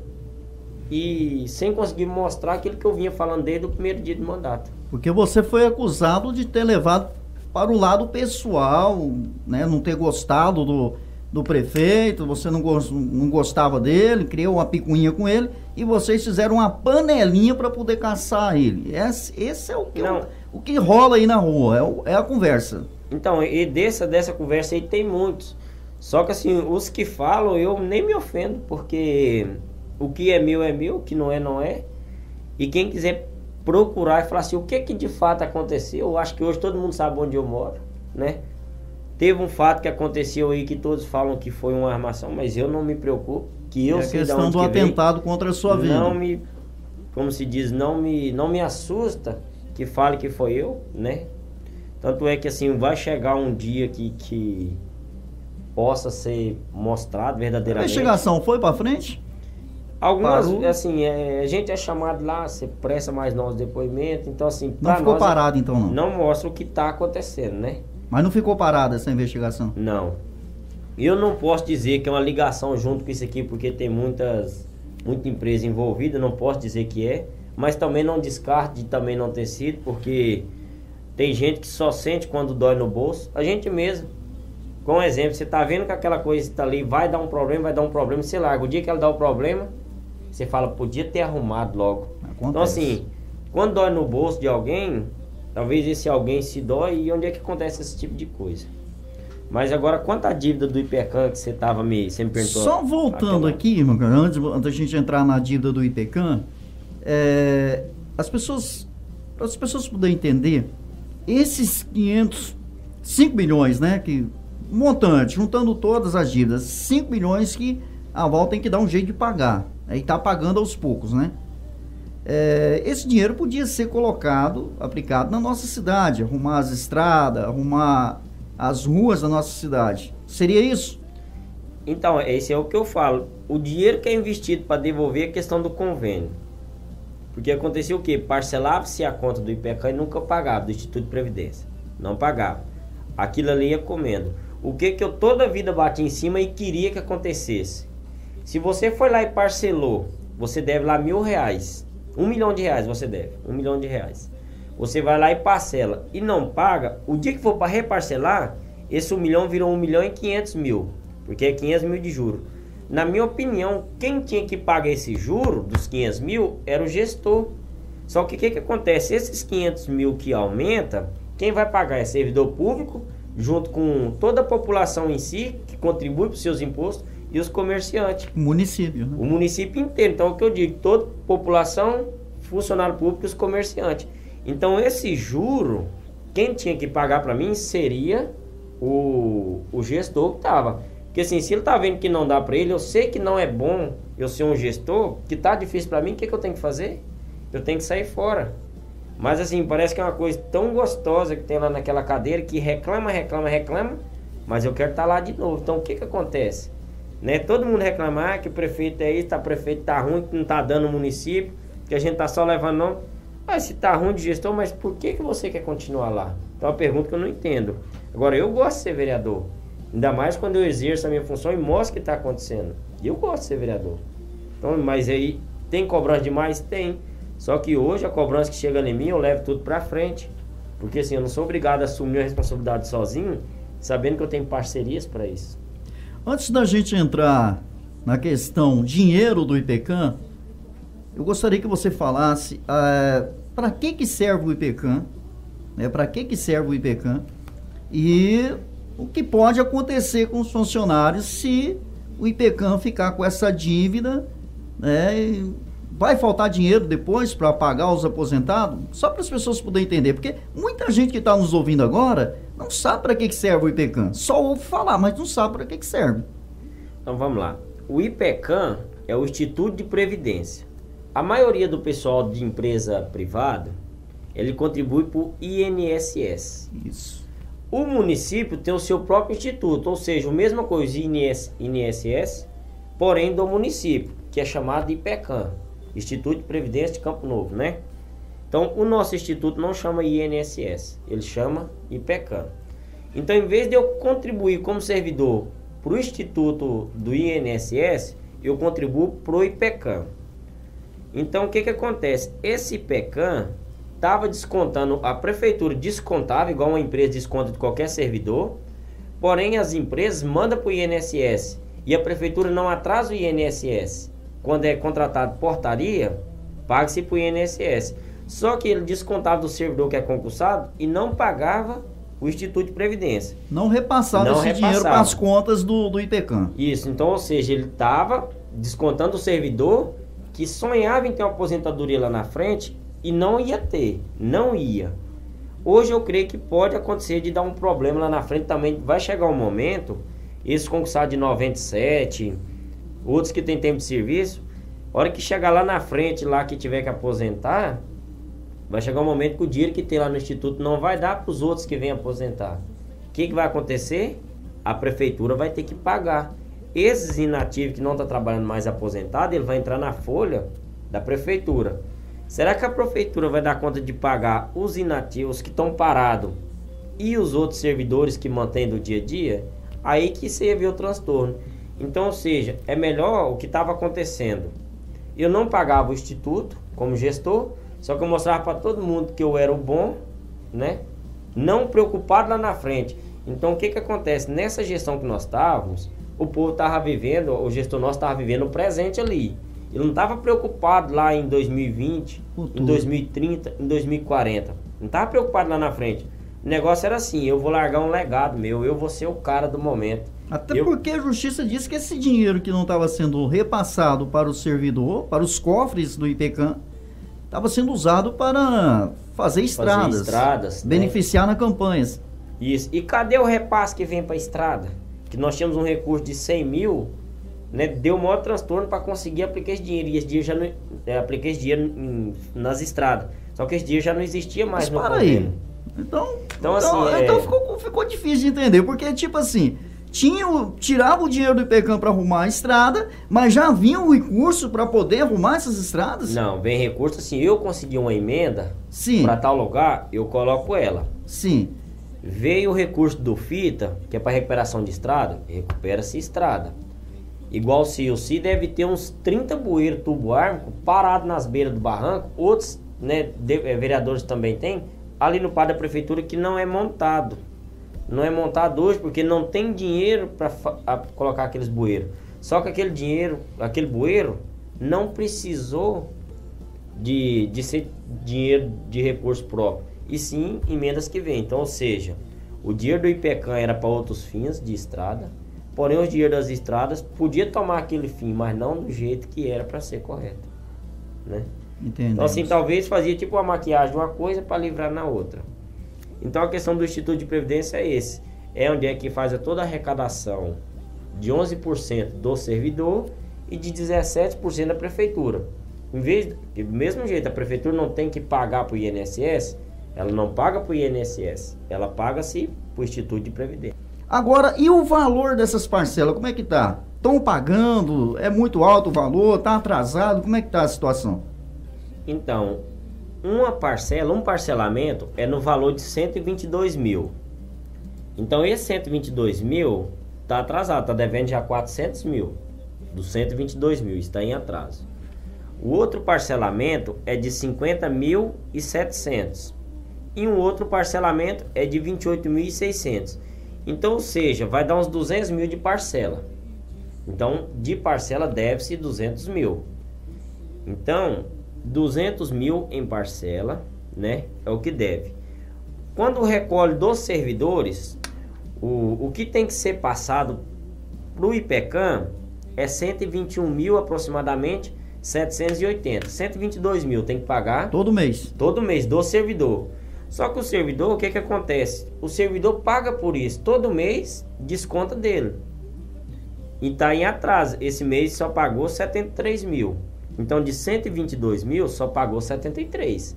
e sem conseguir mostrar aquilo que eu vinha falando desde o primeiro dia do mandato. Porque você foi acusado de ter levado para o lado pessoal, né? Não ter gostado do prefeito, você não gostava dele, criou uma picuinha com ele e vocês fizeram uma panelinha para poder caçar ele. Esse é o que rola aí na rua, é a conversa. Então, e dessa conversa aí tem muitos. Só que assim, os que falam, eu nem me ofendo, porque o que é meu, o que não é, não é. E quem quiser procurar e falar assim, o que de fato aconteceu, eu acho que hoje todo mundo sabe onde eu moro, né? Teve um fato que aconteceu aí que todos falam que foi uma armação, mas eu não me preocupo, que eu sei de onde que veio. A questão do atentado contra a sua vida. Não me, como se diz, não me assusta que fale que foi eu, né? Tanto é que assim, vai chegar um dia que possa ser mostrado verdadeiramente. A investigação foi para frente? Algumas, Parou? assim, a gente é chamado lá, você presta mais novos depoimentos, então assim... Não ficou nós, parado então não? Não mostra o que está acontecendo, né? Mas não ficou parada essa investigação? Não. Eu não posso dizer que é uma ligação junto com isso aqui, porque tem muita empresa envolvida, não posso dizer que é, mas também não descarto de também não ter sido, porque tem gente que só sente quando dói no bolso, a gente mesmo. Com um exemplo, você tá vendo que aquela coisa está ali, vai dar um problema, você larga. O dia que ela dá o problema, você fala, podia ter arrumado logo. Acontece. Então assim, quando dói no bolso de alguém, talvez esse alguém se dói, e onde é que acontece esse tipo de coisa? Mas agora, quanto à dívida do IPECAM que você me perguntou... Só voltando aqui, meu cara, antes da gente entrar na dívida do IPECAM, as pessoas puderem entender, esses 5 milhões, né, que montante, juntando todas as dívidas, 5 milhões que a Val tem que dar um jeito de pagar, aí está pagando aos poucos, né? Esse dinheiro podia ser aplicado na nossa cidade, arrumar as estradas, arrumar as ruas da nossa cidade. Seria isso? Então, esse é o que eu falo. O dinheiro que é investido para devolver é questão do convênio. Porque aconteceu o quê? Parcelava-se a conta do IPECAM e nunca pagava, do Instituto de Previdência. Não pagava. Aquilo ali ia comendo. O que eu toda a vida bati em cima e queria que acontecesse? Se você foi lá e parcelou, você deve lá R$1.000. R$1 milhão você deve. R$1 milhão. Você vai lá e parcela e não paga, o dia que for para reparcelar, esse 1 milhão virou 1 milhão e 500 mil, porque é 500 mil de juro. Na minha opinião, quem tinha que pagar esse juro dos 500 mil era o gestor. Só que o que acontece? Esses 500 mil que aumenta, quem vai pagar é servidor público, junto com toda a população em si, que contribui para os seus impostos, e os comerciantes. O município, né? O município inteiro. Então, é o que eu digo, toda população, funcionário público e os comerciantes. Então, esse juro, quem tinha que pagar para mim seria o gestor que estava. Porque assim, se ele tá vendo que não dá para ele, eu sei que não é bom eu ser um gestor, que tá difícil para mim, o que eu tenho que fazer? Eu tenho que sair fora. Mas assim, parece que é uma coisa tão gostosa que tem lá naquela cadeira, que reclama, mas eu quero estar lá de novo. Então, o que acontece? Né? Todo mundo reclama que o prefeito é isso, o prefeito tá ruim, que não tá dando o município, que a gente tá só levando não. Se tá ruim de gestão, mas por que você quer continuar lá? Então é uma pergunta que eu não entendo. Agora, eu gosto de ser vereador. Ainda mais quando eu exerço a minha função e mostro o que está acontecendo. E eu gosto de ser vereador. Então, mas aí, tem cobrança demais? Tem. Só que hoje a cobrança que chega em mim, eu levo tudo para frente. Porque assim, eu não sou obrigado a assumir a responsabilidade sozinho, sabendo que eu tenho parcerias para isso. Antes da gente entrar na questão dinheiro do IPECAM, eu gostaria que você falasse para que serve o IPECAM, né? Para que serve o IPECAM e o que pode acontecer com os funcionários se o IPECAM ficar com essa dívida, né? E vai faltar dinheiro depois para pagar os aposentados? Só para as pessoas poderem entender, porque muita gente que está nos ouvindo agora não sabe para que serve o IPECAM, só ouve falar, mas não sabe para que serve. Então vamos lá. O IPECAM é o Instituto de Previdência. A maioria do pessoal de empresa privada, ele contribui para o INSS. Isso. O município tem o seu próprio instituto, ou seja, a mesma coisa INSS, porém do município, que é chamado de IPECAM, Instituto de Previdência de Campo Novo, né? Então, o nosso instituto não chama INSS, ele chama IPECAM. Então, em vez de eu contribuir como servidor para o instituto do INSS, eu contribuo para o IPECAM. Então, o que acontece? Esse IPECAM estava descontando, a prefeitura descontava, igual uma empresa desconta de qualquer servidor, porém as empresas mandam para o INSS e a prefeitura não atrasa o INSS. Quando é contratado portaria, paga-se para o INSS. Só que ele descontava do servidor que é concursado e não pagava o Instituto de Previdência. Não repassava esse dinheiro para as contas do IPECAM. Isso, então, ou seja, ele estava descontando o servidor que sonhava em ter uma aposentadoria lá na frente e não ia ter, não ia. Hoje eu creio que pode acontecer de dar um problema lá na frente também. Vai chegar um momento, esses concursados de 97, outros que têm tempo de serviço, a hora que chegar lá na frente, lá que tiver que aposentar, vai chegar um momento que o dinheiro que tem lá no Instituto não vai dar para os outros que vêm aposentar. O que vai acontecer? A prefeitura vai ter que pagar. Esses inativos que não estão trabalhando mais aposentado, ele vai entrar na folha da prefeitura. Será que a prefeitura vai dar conta de pagar os inativos que estão parados e os outros servidores que mantêm do dia a dia? Aí que você vê o transtorno. Então, ou seja, é melhor o que estava acontecendo. Eu não pagava o Instituto como gestor, só que eu mostrava para todo mundo que eu era o bom, né? Não preocupado lá na frente. Então, o que acontece? Nessa gestão que nós estávamos, o povo estava vivendo, o gestor nosso estava vivendo o presente ali. Ele não estava preocupado lá em 2020, em 2030, em 2040. Não estava preocupado lá na frente. O negócio era assim, eu vou largar um legado meu, eu vou ser o cara do momento. Até porque a justiça disse que esse dinheiro que não estava sendo repassado para o servidor, para os cofres do IPECAM, estava sendo usado para fazer estradas, beneficiar na campanhas. Isso. E cadê o repasse que vem para a estrada? Que nós tínhamos um recurso de 100 mil, né? Deu o maior transtorno para conseguir aplicar esse dinheiro. E esse dinheiro já não apliquei esse dinheiro nas estradas. Só que esse dinheiro já não existia mais. Mas para aí. Então ficou difícil de entender, porque tipo assim, tirava o dinheiro do IPECAM para arrumar a estrada, mas já vinha um recurso para poder arrumar essas estradas? Não, vem recurso assim, eu consegui uma emenda para tal lugar, eu coloco ela. Sim. Veio o recurso do FITA, que é para recuperação de estrada, recupera-se estrada. Igual o CIOC deve ter uns 30 bueiros tubo ármico parados nas beiras do barranco, outros, né, vereadores também tem, ali no pátio da prefeitura que não é montado. Não é montado hoje porque não tem dinheiro para colocar aqueles bueiros. Só que aquele bueiro não precisou de ser dinheiro de recurso próprio, e sim emendas que vêm. Então, ou seja, o dinheiro do IPECAM era para outros fins de estrada, porém o dinheiro das estradas podia tomar aquele fim, mas não do jeito que era para ser correto, né? Entendemos. Então assim, talvez fazia tipo uma maquiagem de uma coisa para livrar na outra. Então a questão do Instituto de Previdência é esse. É onde é que faz toda a arrecadação de 11% do servidor e de 17% da prefeitura. Em vez, do mesmo jeito, a prefeitura não tem que pagar para o INSS, ela não paga para o INSS, ela paga-se para o Instituto de Previdência. Agora, e o valor dessas parcelas, como é que tá? Estão pagando? É muito alto o valor? Está atrasado? Como é que tá a situação? Então, um parcelamento é no valor de 122 mil. Então, esse 122 mil está atrasado, está devendo já 400 mil. Dos 122 mil, está em atraso. O outro parcelamento é de 50.700. E um outro parcelamento é de 28.600. Então, ou seja, vai dar uns 200 mil de parcela. Então, de parcela deve-se 200 mil. Então, 200 mil em parcela, né? É o que deve. Quando recolhe dos servidores, o que tem que ser passado para o IPECAM é 121 mil aproximadamente, 780. 122 mil tem que pagar todo mês do servidor. Só que o servidor, o que acontece? O servidor paga por isso, todo mês desconta dele. E está em atraso. Esse mês só pagou 73 mil. Então de 122 mil só pagou 73.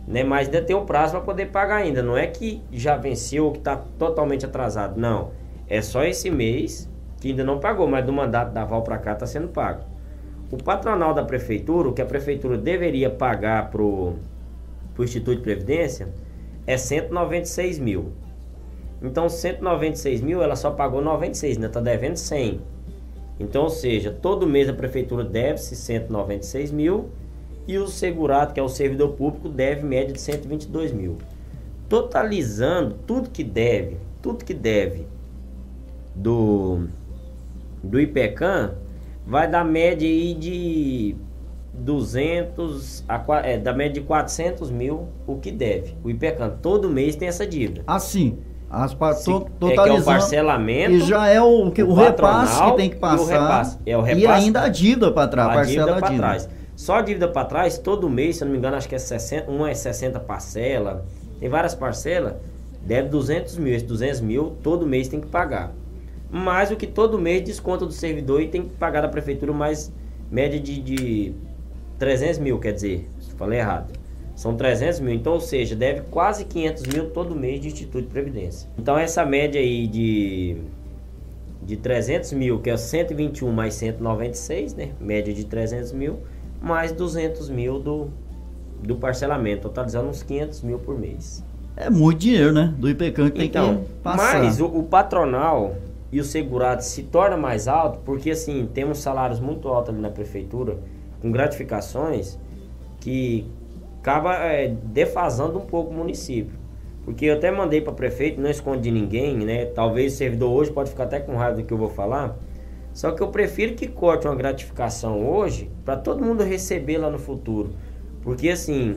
Né? Mas ainda tem o prazo para poder pagar ainda. Não é que já venceu ou que está totalmente atrasado. Não. É só esse mês que ainda não pagou, mas do mandato da Val para cá está sendo pago. O patronal da prefeitura, o que a prefeitura deveria pagar para o Instituto de Previdência, é 196 mil. Então 196 mil ela só pagou 96, ainda está devendo 100. Então, ou seja, todo mês a prefeitura deve-se 196 mil e o segurado, que é o servidor público, deve média de 122 mil. Totalizando tudo que deve do IPECAM, vai dar média aí de 200, da média de 400 mil o que deve. O IPECAM todo mês tem essa dívida. Assim, totalizando, que é o parcelamento. E já é o repasse que tem que passar. É o repasse. E ainda a dívida para trás. A dívida para trás. Só a dívida para trás, todo mês, se eu não me engano, acho que é 60, uma é 60 parcela Tem várias parcelas, deve 200 mil. Esse 200 mil todo mês tem que pagar. Mais o que todo mês desconta do servidor e tem que pagar da prefeitura mais média de 300 mil, quer dizer, falei errado. São 300 mil, então, ou seja, deve quase 500 mil todo mês de Instituto de Previdência. Então, essa média aí de 300 mil, que é 121 mais 196, né? Média de 300 mil, mais 200 mil do parcelamento, totalizando uns 500 mil por mês. É muito dinheiro, né? Do IPCAM que então, tem que passar. Mas o patronal e o segurado se torna mais alto, porque assim, temos salários muito altos ali na prefeitura, com gratificações, que acaba defasando um pouco o município. Porque eu até mandei para prefeito, não esconde de ninguém, né? Talvez o servidor hoje pode ficar até com raiva do que eu vou falar. Só que eu prefiro que corte uma gratificação hoje para todo mundo receber lá no futuro. Porque assim,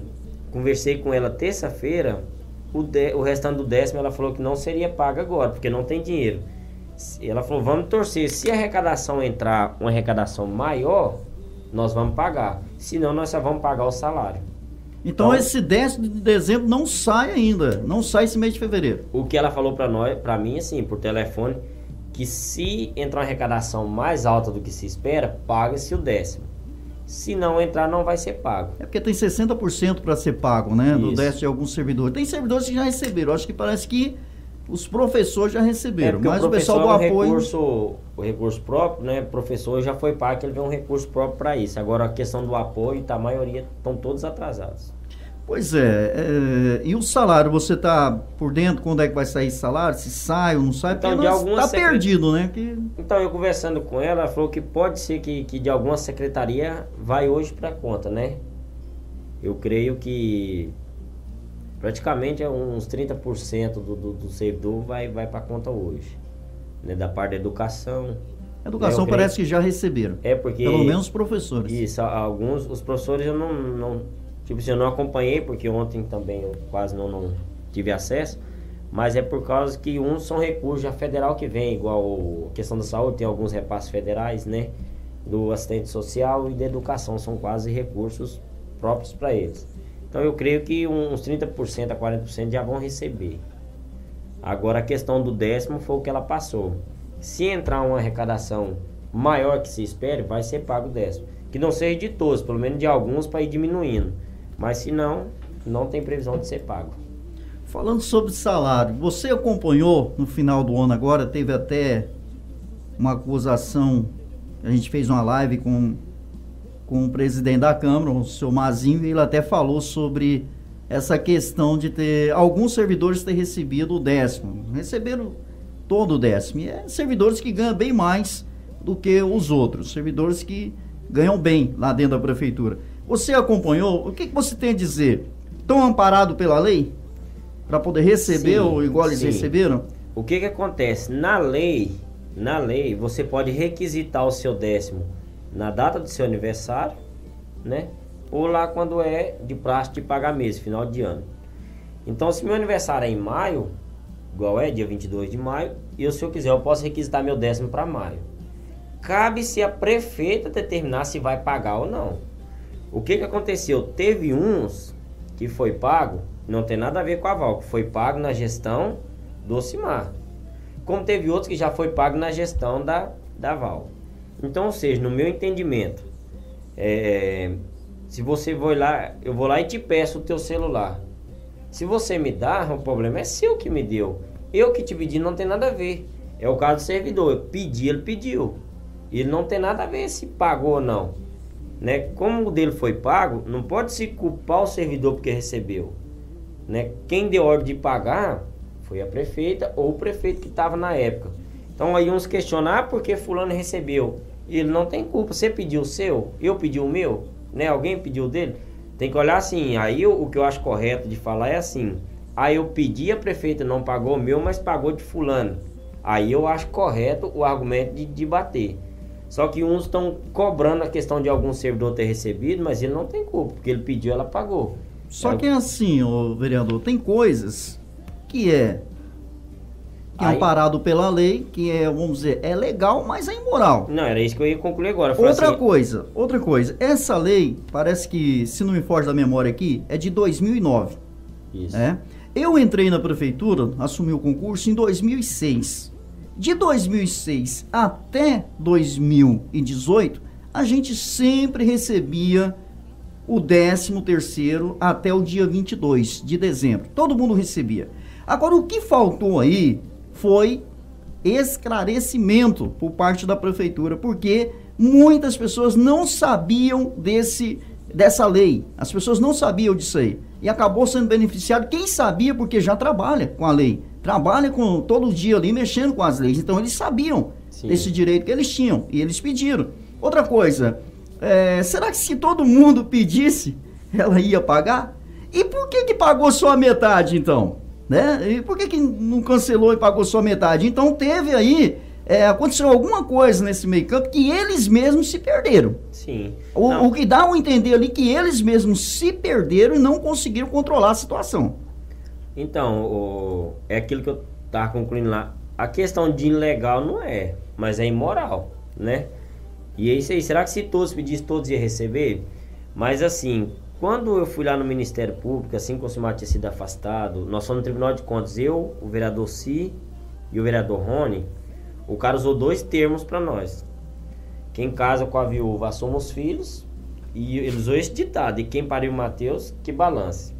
conversei com ela terça-feira, o restante do 10º ela falou que não seria pago agora, porque não tem dinheiro. Ela falou, vamos torcer, se a arrecadação entrar uma arrecadação maior, nós vamos pagar. Senão nós só vamos pagar o salário. Então esse 10º de dezembro não sai ainda, não sai esse mês de fevereiro. O que ela falou para mim, assim, por telefone, que se entrar uma arrecadação mais alta do que se espera, paga-se o 10º. Se não entrar, não vai ser pago. É porque tem 60% para ser pago, né? Do Isso. 10º de alguns servidores. Tem servidores que já receberam, acho que parece que os professores já receberam, mas o pessoal do apoio... O recurso próprio, né? O professor já foi pago, que ele vê um recurso próprio para isso. Agora a questão do apoio, a maioria estão todos atrasados. Pois e o salário, você tá por dentro quando é que vai sair esse salário? Se sai ou não sai? Então, porque tá perdido, né? Então, eu conversando com ela, ela falou que pode ser que de alguma secretaria vai hoje para conta, né? Eu creio que praticamente uns 30% do servidor vai para conta hoje, né? Da parte da educação. Educação parece que já receberam. Porque... Pelo menos os professores. Isso, os professores eu não tipo assim, eu não acompanhei, porque ontem também eu quase não tive acesso, mas é por causa que uns são recursos já federal que vem, igual a questão da saúde, tem alguns repasses federais, né? Do assistente social e da educação, são quase recursos próprios para eles. Então eu creio que uns 30% a 40% já vão receber. Agora a questão do 10º foi o que ela passou. Se entrar uma arrecadação maior que se espere, vai ser pago o 10º. Que não seja de todos, pelo menos de alguns, para ir diminuindo. Mas se não, não tem previsão de ser pago. Falando sobre salário, você acompanhou no final do ano agora, teve até uma acusação, a gente fez uma live com o presidente da Câmara, o seu Mazinho, e ele até falou sobre essa questão de ter alguns servidores ter recebido o 10º. Receberam todo o 10º. E é servidores que ganham bem mais do que os outros, servidores que ganham bem lá dentro da prefeitura. Você acompanhou? O que você tem a dizer? Estão amparados pela lei? Para poder receber ou igual eles receberam? O que acontece? Na lei, você pode requisitar o seu 10º na data do seu aniversário, né? Ou lá quando é de praxe de pagar mês, final de ano. Então, se meu aniversário é em maio, igual dia 22 de maio, e se eu quiser, eu posso requisitar meu 10º para maio. Cabe-se a prefeita determinar se vai pagar ou não. O que aconteceu? Teve uns que foi pago, não tem nada a ver com a Val, que foi pago na gestão do Ocimar. Como teve outros que já foi pago na gestão da Val. Então, ou seja, no meu entendimento, se você for lá, eu vou lá e te peço o teu celular. Se você me dá, o problema é seu que me deu. Eu que te pedi não tem nada a ver. É o caso do servidor. Eu pedi, ele pediu. Ele não tem nada a ver se pagou ou não. Né? Como o dele foi pago, não pode se culpar o servidor porque recebeu. Né? Quem deu ordem de pagar foi a prefeita ou o prefeito que estava na época. Então aí uns questionam, por que fulano recebeu? Ele não tem culpa. Você pediu o seu, eu pedi o meu, né? Alguém pediu o dele. Tem que olhar assim. Aí o que eu acho correto de falar é assim: aí eu pedi, a prefeita não pagou o meu, mas pagou de fulano. Aí eu acho correto o argumento de bater. Só que uns estão cobrando a questão de algum servidor ter recebido, mas ele não tem culpa, porque ele pediu, ela pagou. Só que é assim, ô vereador, tem coisas que é amparado pela lei, que vamos dizer, é legal, mas é imoral. Não, era isso que eu ia concluir agora. Outra coisa, essa lei, parece que, se não me foge da memória aqui, é de 2009. Isso. Eu entrei na prefeitura, assumi o concurso em 2006. De 2006 até 2018, a gente sempre recebia o 13º até o dia 22 de dezembro. Todo mundo recebia. Agora, o que faltou aí foi esclarecimento por parte da prefeitura, porque muitas pessoas não sabiam dessa lei. As pessoas não sabiam disso aí. E acabou sendo beneficiado quem sabia, porque já trabalha com a lei. Trabalha com todo dia ali mexendo com as leis. Então eles sabiam desse direito que eles tinham. E eles pediram. Outra coisa, será que se todo mundo pedisse, ela ia pagar? E por que pagou só a metade, então? Né? E por que não cancelou e pagou só a metade? Então teve aí, aconteceu alguma coisa nesse meio campo que eles mesmos se perderam. Sim. O que dá a entender ali que eles mesmos se perderam e não conseguiram controlar a situação. Então, é aquilo que eu estava concluindo lá. A questão de ilegal não é, mas é imoral, né? E é isso aí. Será que se todos pedissem, todos iam receber? Mas assim, quando eu fui lá no Ministério Público, assim que o Silmar tinha sido afastado, nós fomos no Tribunal de Contas, eu, o vereador Si e o vereador Rony, o cara usou 2 termos para nós. Quem casa com a viúva assuma os filhos, e ele usou esse ditado, e quem pariu Mateus, que balance.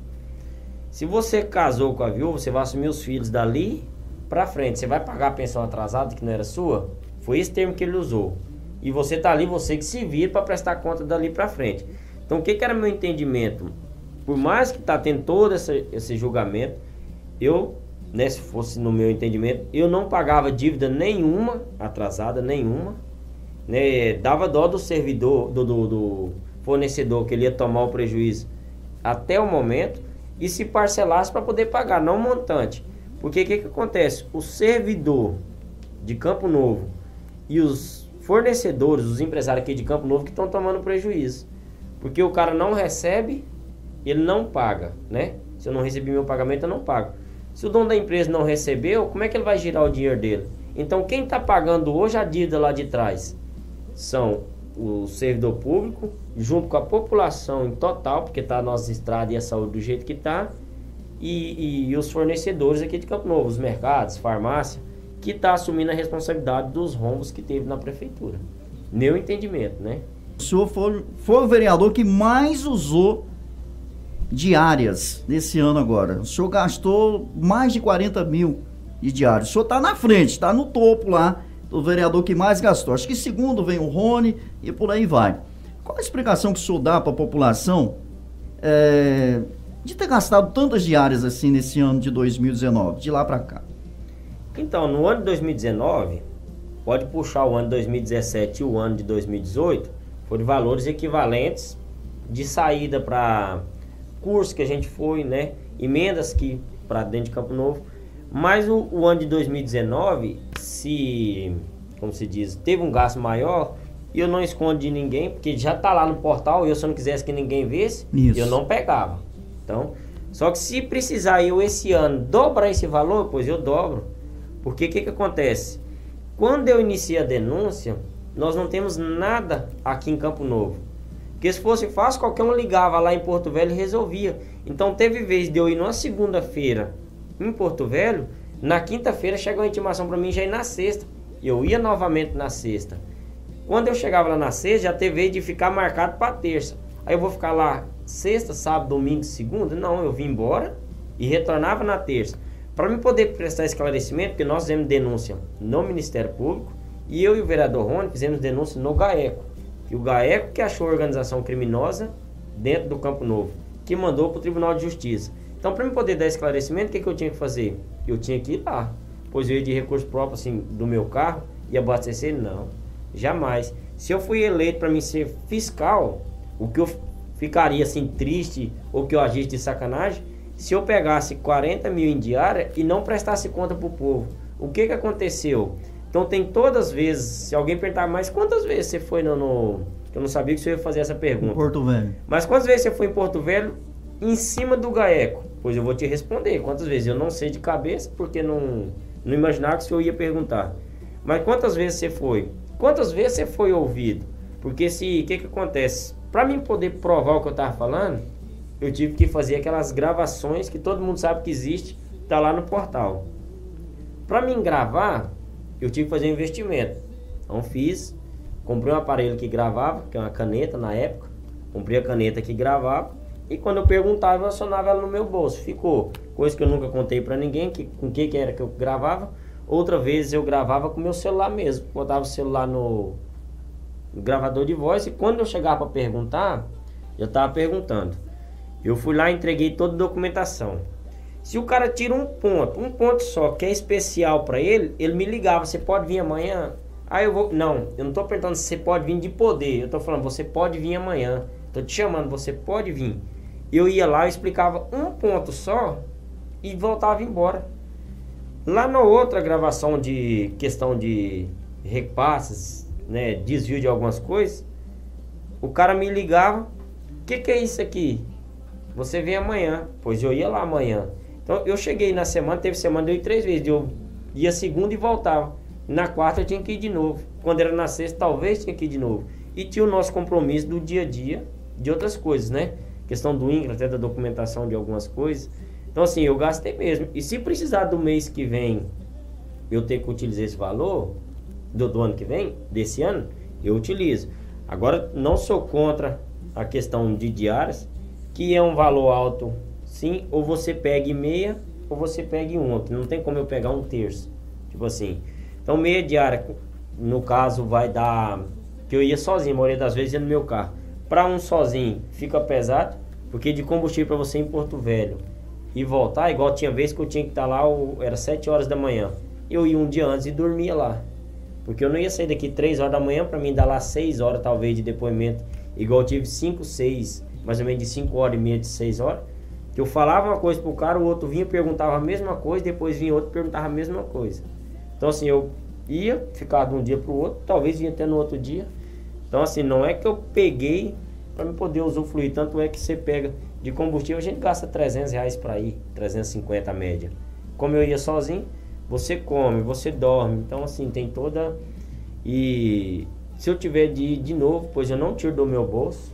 Se você casou com a viúva, você vai assumir os filhos dali pra frente. Você vai pagar a pensão atrasada que não era sua? Foi esse termo que ele usou. E você tá ali, você que se vira para prestar conta dali pra frente. Então o que era meu entendimento? Por mais que tá tendo todo esse julgamento, eu, né, se fosse no meu entendimento, eu não pagava dívida nenhuma, atrasada nenhuma, né, dava dó do servidor, do fornecedor, que ele ia tomar o prejuízo até o momento, e se parcelasse para poder pagar, não montante. Porque o que acontece? O servidor de Campo Novo e os fornecedores, os empresários aqui de Campo Novo que estão tomando prejuízo. Porque o cara não recebe, ele não paga, né? Se eu não recebi meu pagamento, eu não pago. Se o dono da empresa não recebeu, como é que ele vai girar o dinheiro dele? Então quem está pagando hoje a dívida lá de trás são o servidor público, junto com a população em total, porque está a nossa estrada e a saúde do jeito que está, e os fornecedores aqui de Campo Novo, os mercados, farmácia, que está assumindo a responsabilidade dos rombos que teve na prefeitura. Meu entendimento, né? O senhor foi o vereador que mais usou diárias nesse ano agora. O senhor gastou mais de 40 mil de diárias. O senhor está na frente, está no topo lá do vereador que mais gastou. Acho que segundo vem o Rony e por aí vai. Qual a explicação que o senhor dá para a população de ter gastado tantas diárias assim nesse ano de 2019, de lá para cá? Então, no ano de 2019, pode puxar o ano de 2017 e o ano de 2018, foram valores equivalentes de saída para curso que a gente foi, né? Emendas que para dentro de Campo Novo. Mas o ano de 2019, como se diz, teve um gasto maior, e eu não escondo de ninguém, porque já tá lá no portal, e eu, se eu não quisesse que ninguém visse, eu não pegava. Então, só que se precisar eu esse ano dobrar esse valor, pois eu dobro. Porque o que acontece? Quando eu iniciei a denúncia, nós não temos nada aqui em Campo Novo. Porque se fosse fácil, qualquer um ligava lá em Porto Velho e resolvia. Então teve vez de eu ir numa segunda-feira em Porto Velho, na quinta-feira chegou a intimação para mim já ir na sexta. Eu ia novamente na sexta. Quando eu chegava lá na sexta, já teve vez de ficar marcado para terça. Aí eu vou ficar lá sexta, sábado, domingo, segunda? Não, eu vim embora e retornava na terça. Para mim poder prestar esclarecimento, porque nós fizemos denúncia no Ministério Público, e eu e o vereador Rony fizemos denúncia no GAECO. E o GAECO que achou a organização criminosa dentro do Campo Novo, que mandou para o Tribunal de Justiça. Então, para mim poder dar esclarecimento, o que eu tinha que fazer? Eu tinha que ir lá. Pois eu ia de recurso próprio, assim, do meu carro, e abastecer? Não, jamais. Se eu fui eleito para mim ser fiscal, o que eu ficaria, assim, triste, ou que eu agisse de sacanagem, se eu pegasse 40 mil em diária e não prestasse conta para o povo. O que aconteceu? Então tem todas as vezes, se alguém perguntar, mas quantas vezes você foi eu não sabia que você ia fazer essa pergunta. Em Porto Velho. Mas quantas vezes você foi em Porto Velho em cima do GAECO? Pois eu vou te responder. Quantas vezes? Eu não sei de cabeça, porque não imaginava que o senhor ia perguntar. Mas quantas vezes você foi? Quantas vezes você foi ouvido? Porque o que acontece? Para mim poder provar o que eu estava falando, eu tive que fazer aquelas gravações que todo mundo sabe que existe, tá lá no portal. Para mim gravar, eu tive que fazer um investimento. Então comprei um aparelho que gravava, que é uma caneta na época. Comprei a caneta que gravava e quando eu perguntava, eu acionava ela no meu bolso. Ficou coisa que eu nunca contei para ninguém, com o que era que eu gravava. Outra vez eu gravava com o meu celular mesmo. Botava o celular no gravador de voz e quando eu chegava para perguntar, eu estava perguntando. Eu fui lá e entreguei toda a documentação. Se o cara tira um ponto só, que é especial para ele, ele me ligava, você pode vir amanhã? Aí eu vou, não, eu não estou perguntando se você pode vir de poder, eu estou falando, você pode vir amanhã. Estou te chamando, você pode vir. Eu ia lá, eu explicava um ponto só e voltava embora. Lá na outra gravação de questão de repasses, né, desvio de algumas coisas, o cara me ligava, o que é isso aqui? Você vem amanhã. Pois eu ia lá amanhã. Então eu cheguei na semana, teve semana, eu ia 3 vezes, eu ia segunda e voltava. Na quarta eu tinha que ir de novo. Quando era na sexta, talvez tinha que ir de novo. E tinha o nosso compromisso do dia a dia, de outras coisas, né? Questão do INCRA, até da documentação de algumas coisas. Então assim, eu gastei mesmo. E se precisar do mês que vem eu ter que utilizar esse valor, do ano que vem, desse ano, eu utilizo. Agora, não sou contra a questão de diárias, que é um valor alto, sim, ou você pegue meia, ou você pegue um. Não tem como eu pegar um terço. Tipo assim. Então, meia diária, no caso, vai dar... Que eu ia sozinho, a maioria das vezes ia no meu carro. Para um sozinho, fica pesado, porque de combustível para você ir em Porto Velho e voltar, igual tinha vez que eu tinha que estar lá, era 7 horas da manhã. Eu ia um dia antes e dormia lá. Porque eu não ia sair daqui 3 horas da manhã para mim dar lá 6 horas, talvez, de depoimento. Igual eu tive 5, 6, mais ou menos de 5 horas e meia, de 6 horas. Que eu falava uma coisa pro cara, o outro vinha, perguntava a mesma coisa, depois vinha outro, perguntava a mesma coisa. Então assim, eu ia, ficava de um dia pro outro, talvez vinha até no outro dia. Então assim, não é que eu peguei para me poder usufruir, tanto é que você pega de combustível, a gente gasta R$300 para ir, 350 a média. Como eu ia sozinho, você come, você dorme, então assim, tem toda... E se eu tiver de ir de novo, pois eu não tiro do meu bolso,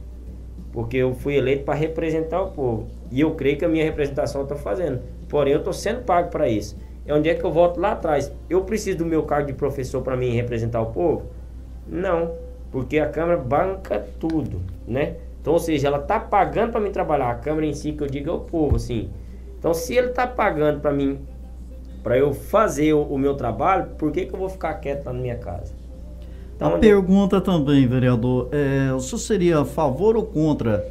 porque eu fui eleito para representar o povo. E eu creio que a minha representação eu estou fazendo. Porém, eu estou sendo pago para isso. É onde é que eu volto lá atrás. Eu preciso do meu cargo de professor para mim representar o povo? Não, porque a Câmara banca tudo, né? Então, ou seja, ela está pagando para mim trabalhar. A Câmara em si, que eu digo, é o povo, assim. Então, se ele está pagando para mim, para eu fazer o meu trabalho, por que eu vou ficar quieto lá na minha casa? Então, a pergunta também, vereador, o senhor seria a favor ou contra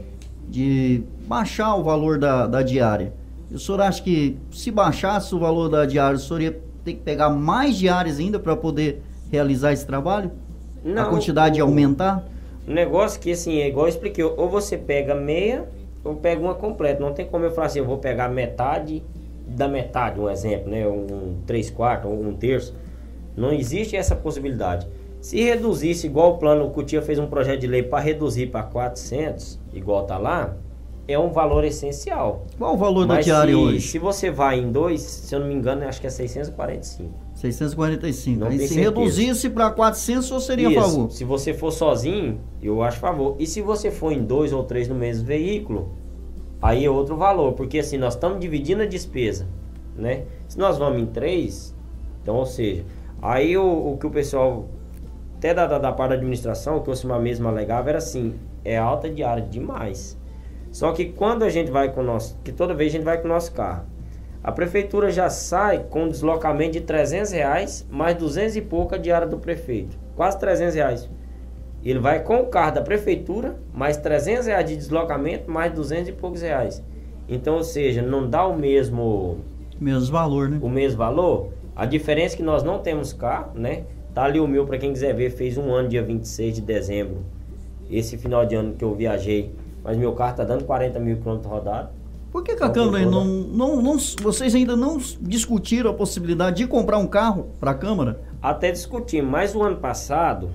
de baixar o valor da diária? O senhor acha que se baixasse o valor da diária, o senhor ia ter que pegar mais diárias ainda para poder realizar esse trabalho? Não, a quantidade ia aumentar? O negócio que assim, é igual eu expliquei, ou você pega meia ou pega uma completa. Não tem como eu falar assim, eu vou pegar metade da metade, um exemplo, né? Um 3/4 ou um terço. Não existe essa possibilidade. Se reduzisse, igual o plano, o Cutia fez um projeto de lei para reduzir para 400, igual tá lá, é um valor essencial. Qual o valor da diária hoje? Se você vai em 2, se eu não me engano, acho que é 645. 645. Não aí se certeza. Reduzisse para 400, ou seria a favor? Se você for sozinho, eu acho a favor. E se você for em 2 ou 3 no mesmo veículo, aí é outro valor. Porque assim, nós estamos dividindo a despesa, né? Se nós vamos em 3, então, ou seja, aí o que o pessoal, até da parte da administração, o que o Ocimar mesmo alegava era assim, é alta diária demais. Só que quando a gente vai com o nosso, que toda vez a gente vai com o nosso carro, a prefeitura já sai com um deslocamento de R$300, mais 200 e pouco a diária do prefeito. Quase R$300. Ele vai com o carro da prefeitura, mais R$300 de deslocamento, mais 200 e poucos reais. Então, ou seja, não dá o mesmo valor, né? O mesmo valor. A diferença é que nós não temos carro, né? Tá ali o meu, para quem quiser ver, fez um ano, dia 26 de dezembro. Esse final de ano que eu viajei. Mas meu carro tá dando 40 mil quilômetros rodados. Por que a Câmara vocês ainda não discutiram a possibilidade de comprar um carro para a Câmara? Até discutimos, mas o ano passado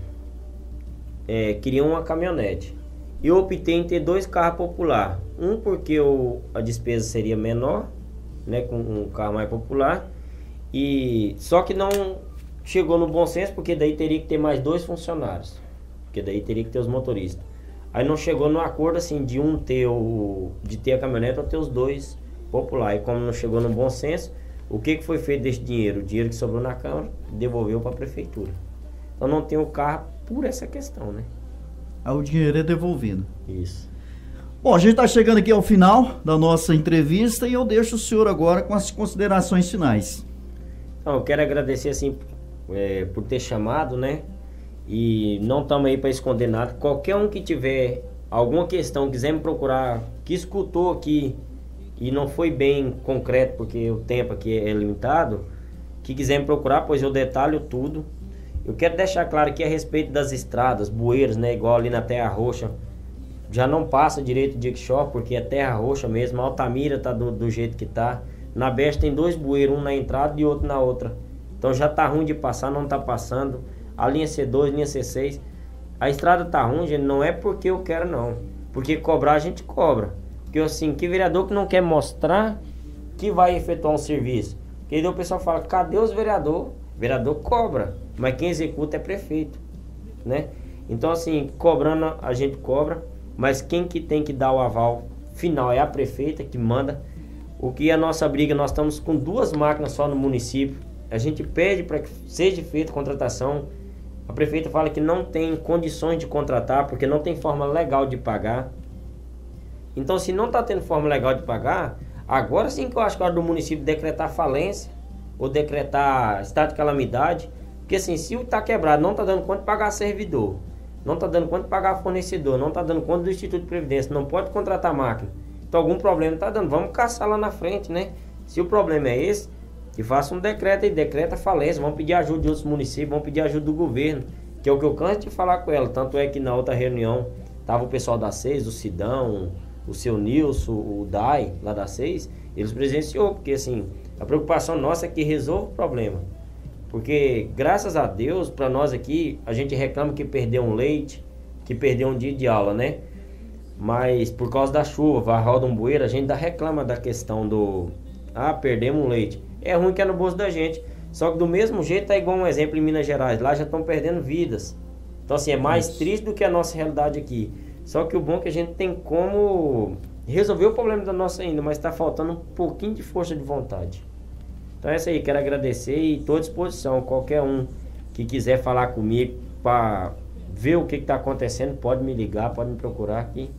queriam uma caminhonete. Eu optei em ter 2 carros populares. Um porque a despesa seria menor, né, com um carro mais popular. E só que não chegou no bom senso, porque daí teria que ter mais 2 funcionários. Porque daí teria que ter os motoristas. Aí não chegou no acordo assim de de ter a caminhonete ou ter os dois popular. E como não chegou no bom senso, o que foi feito desse dinheiro? O dinheiro que sobrou na Câmara devolveu para a Prefeitura. Então não tem o carro por essa questão, né? Aí o dinheiro é devolvido. Isso. Bom, a gente está chegando aqui ao final da nossa entrevista e eu deixo o senhor agora com as considerações finais. Então, eu quero agradecer assim por ter chamado, né? E não estamos aí para esconder nada. Qualquer um que tiver alguma questão, quiser me procurar, que escutou aqui e não foi bem concreto, porque o tempo aqui é limitado, que quiser me procurar, pois eu detalho tudo. Eu quero deixar claro aqui a respeito das estradas, bueiros, né? Igual ali na Terra Roxa. Já não passa direito de Ixó, porque é Terra Roxa mesmo. A Altamira tá do jeito que tá. Na Besta tem 2 bueiros, um na entrada e outro na outra. Então já tá ruim de passar, não tá passando. A linha C2, linha C6. A estrada tá ruim, gente, não é porque eu quero não. Porque cobrar a gente cobra. Porque assim, que vereador que não quer mostrar que vai efetuar um serviço? Porque aí o pessoal fala, cadê os vereadores? Vereador cobra, mas quem executa é prefeito, né? Então assim, cobrando a gente cobra, mas quem que tem que dar o aval final é a prefeita que manda. O que é a nossa briga, nós estamos com 2 máquinas só no município. A gente pede para que seja feita contratação. A prefeita fala que não tem condições de contratar, porque não tem forma legal de pagar. Então, se não está tendo forma legal de pagar, agora sim que eu acho que é hora do município decretar falência ou decretar estado de calamidade. Porque assim, se o está quebrado, não está dando conta de pagar servidor, não está dando conta de pagar fornecedor, não está dando conta do Instituto de Previdência, não pode contratar máquina. Então algum problema está dando, vamos caçar lá na frente, né? Se o problema é esse, que faça um decreto e decreta falência, vamos pedir ajuda de outros municípios, vamos pedir ajuda do governo, que é o que eu canso de falar com ela. Tanto é que na outra reunião tava o pessoal da SEIS, o Sidão, o seu Nilson, o Dai, lá da SEIS, eles presenciou, porque assim, a preocupação nossa é que resolva o problema. Porque graças a Deus, para nós aqui, a gente reclama que perdeu um leite, que perdeu um dia de aula, né? Mas por causa da chuva, roda um bueiro, a gente ainda reclama da questão do... perdemos um leite. É ruim que é no bolso da gente. Só que do mesmo jeito é igual um exemplo em Minas Gerais. Lá já estão perdendo vidas. Então assim, é mais triste do que a nossa realidade aqui. Só que o bom é que a gente tem como resolver o problema da nossa ainda, mas está faltando um pouquinho de força de vontade. Então é isso aí, quero agradecer e estou à disposição. Qualquer um que quiser falar comigo para ver o que está acontecendo, pode me ligar, pode me procurar aqui.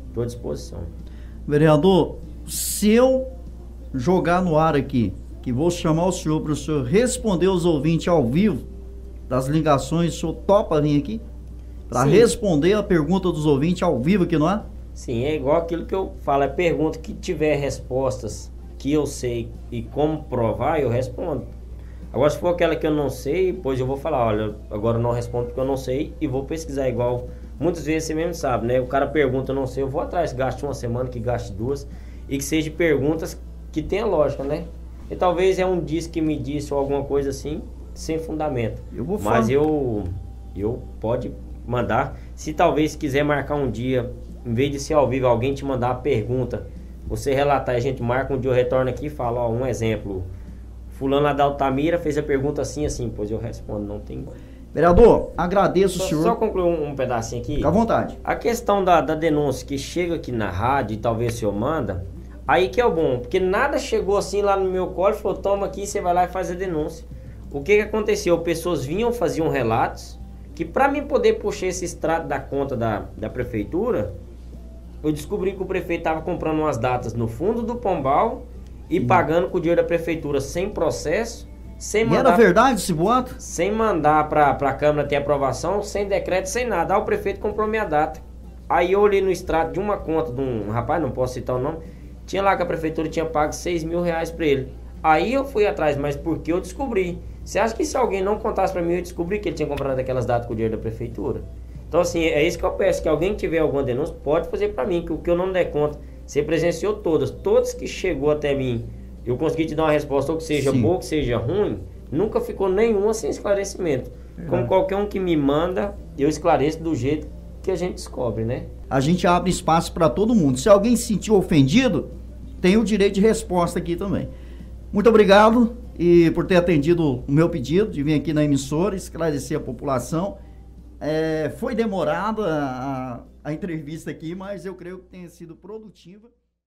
Estou à disposição. Vereador, se eu jogar no ar aqui, que vou chamar o senhor para o senhor responder os ouvintes ao vivo das ligações, o senhor topa vir aqui? Para responder a pergunta dos ouvintes ao vivo aqui no ar? Sim, é igual aquilo que eu falo, é pergunta que tiver respostas que eu sei e como provar, eu respondo. Agora se for aquela que eu não sei, pois eu vou falar, olha, agora eu não respondo porque eu não sei e vou pesquisar igual. Muitas vezes você mesmo sabe, né? O cara pergunta, eu não sei, eu vou atrás, gaste uma semana, que gaste 2 e que seja perguntas que tenha lógica, né? E talvez é um diz que me disse ou alguma coisa assim, sem fundamento. Mas eu pode mandar. Se talvez quiser marcar um dia, em vez de ser ao vivo, alguém te mandar a pergunta, você relatar, a gente marca um dia, eu retorno aqui e falo, ó, um exemplo. Fulano lá da Altamira fez a pergunta assim, pois eu respondo, não tem... Vereador, agradeço o senhor. Só concluir um pedacinho aqui. Fica à vontade. A questão da denúncia que chega aqui na rádio e talvez o senhor manda, aí que é o bom, porque nada chegou assim lá no meu colo e falou, toma aqui, você vai lá e faz a denúncia. O que aconteceu? Pessoas vinham, faziam relatos, que para mim poder puxar esse extrato da conta da prefeitura, eu descobri que o prefeito estava comprando umas datas no fundo do Pombal e pagando com o dinheiro da prefeitura sem processo, sem mandar... E era verdade esse boato? Sem mandar para a Câmara ter aprovação, sem decreto, sem nada. Aí o prefeito comprou minha data. Aí eu olhei no extrato de uma conta de um rapaz, não posso citar o nome, tinha lá que a prefeitura tinha pago R$6.000 para ele. Aí eu fui atrás, mas porque eu descobri. Você acha que se alguém não contasse para mim, eu descobri que ele tinha comprado aquelas datas com o dinheiro da prefeitura? Então assim, é isso que eu peço, que alguém que tiver alguma denúncia, pode fazer para mim, que o que eu não der conta, você presenciou todas que chegou até mim, eu consegui te dar uma resposta, ou que seja boa, ou que seja ruim, nunca ficou nenhuma sem esclarecimento. Como qualquer um que me manda, eu esclareço do jeito que a gente descobre, né? A gente abre espaço para todo mundo. Se alguém se sentiu ofendido, tem o direito de resposta aqui também. Muito obrigado por ter atendido o meu pedido de vir aqui na emissora, esclarecer a população Foi demorada a entrevista aqui, mas eu creio que tenha sido produtiva.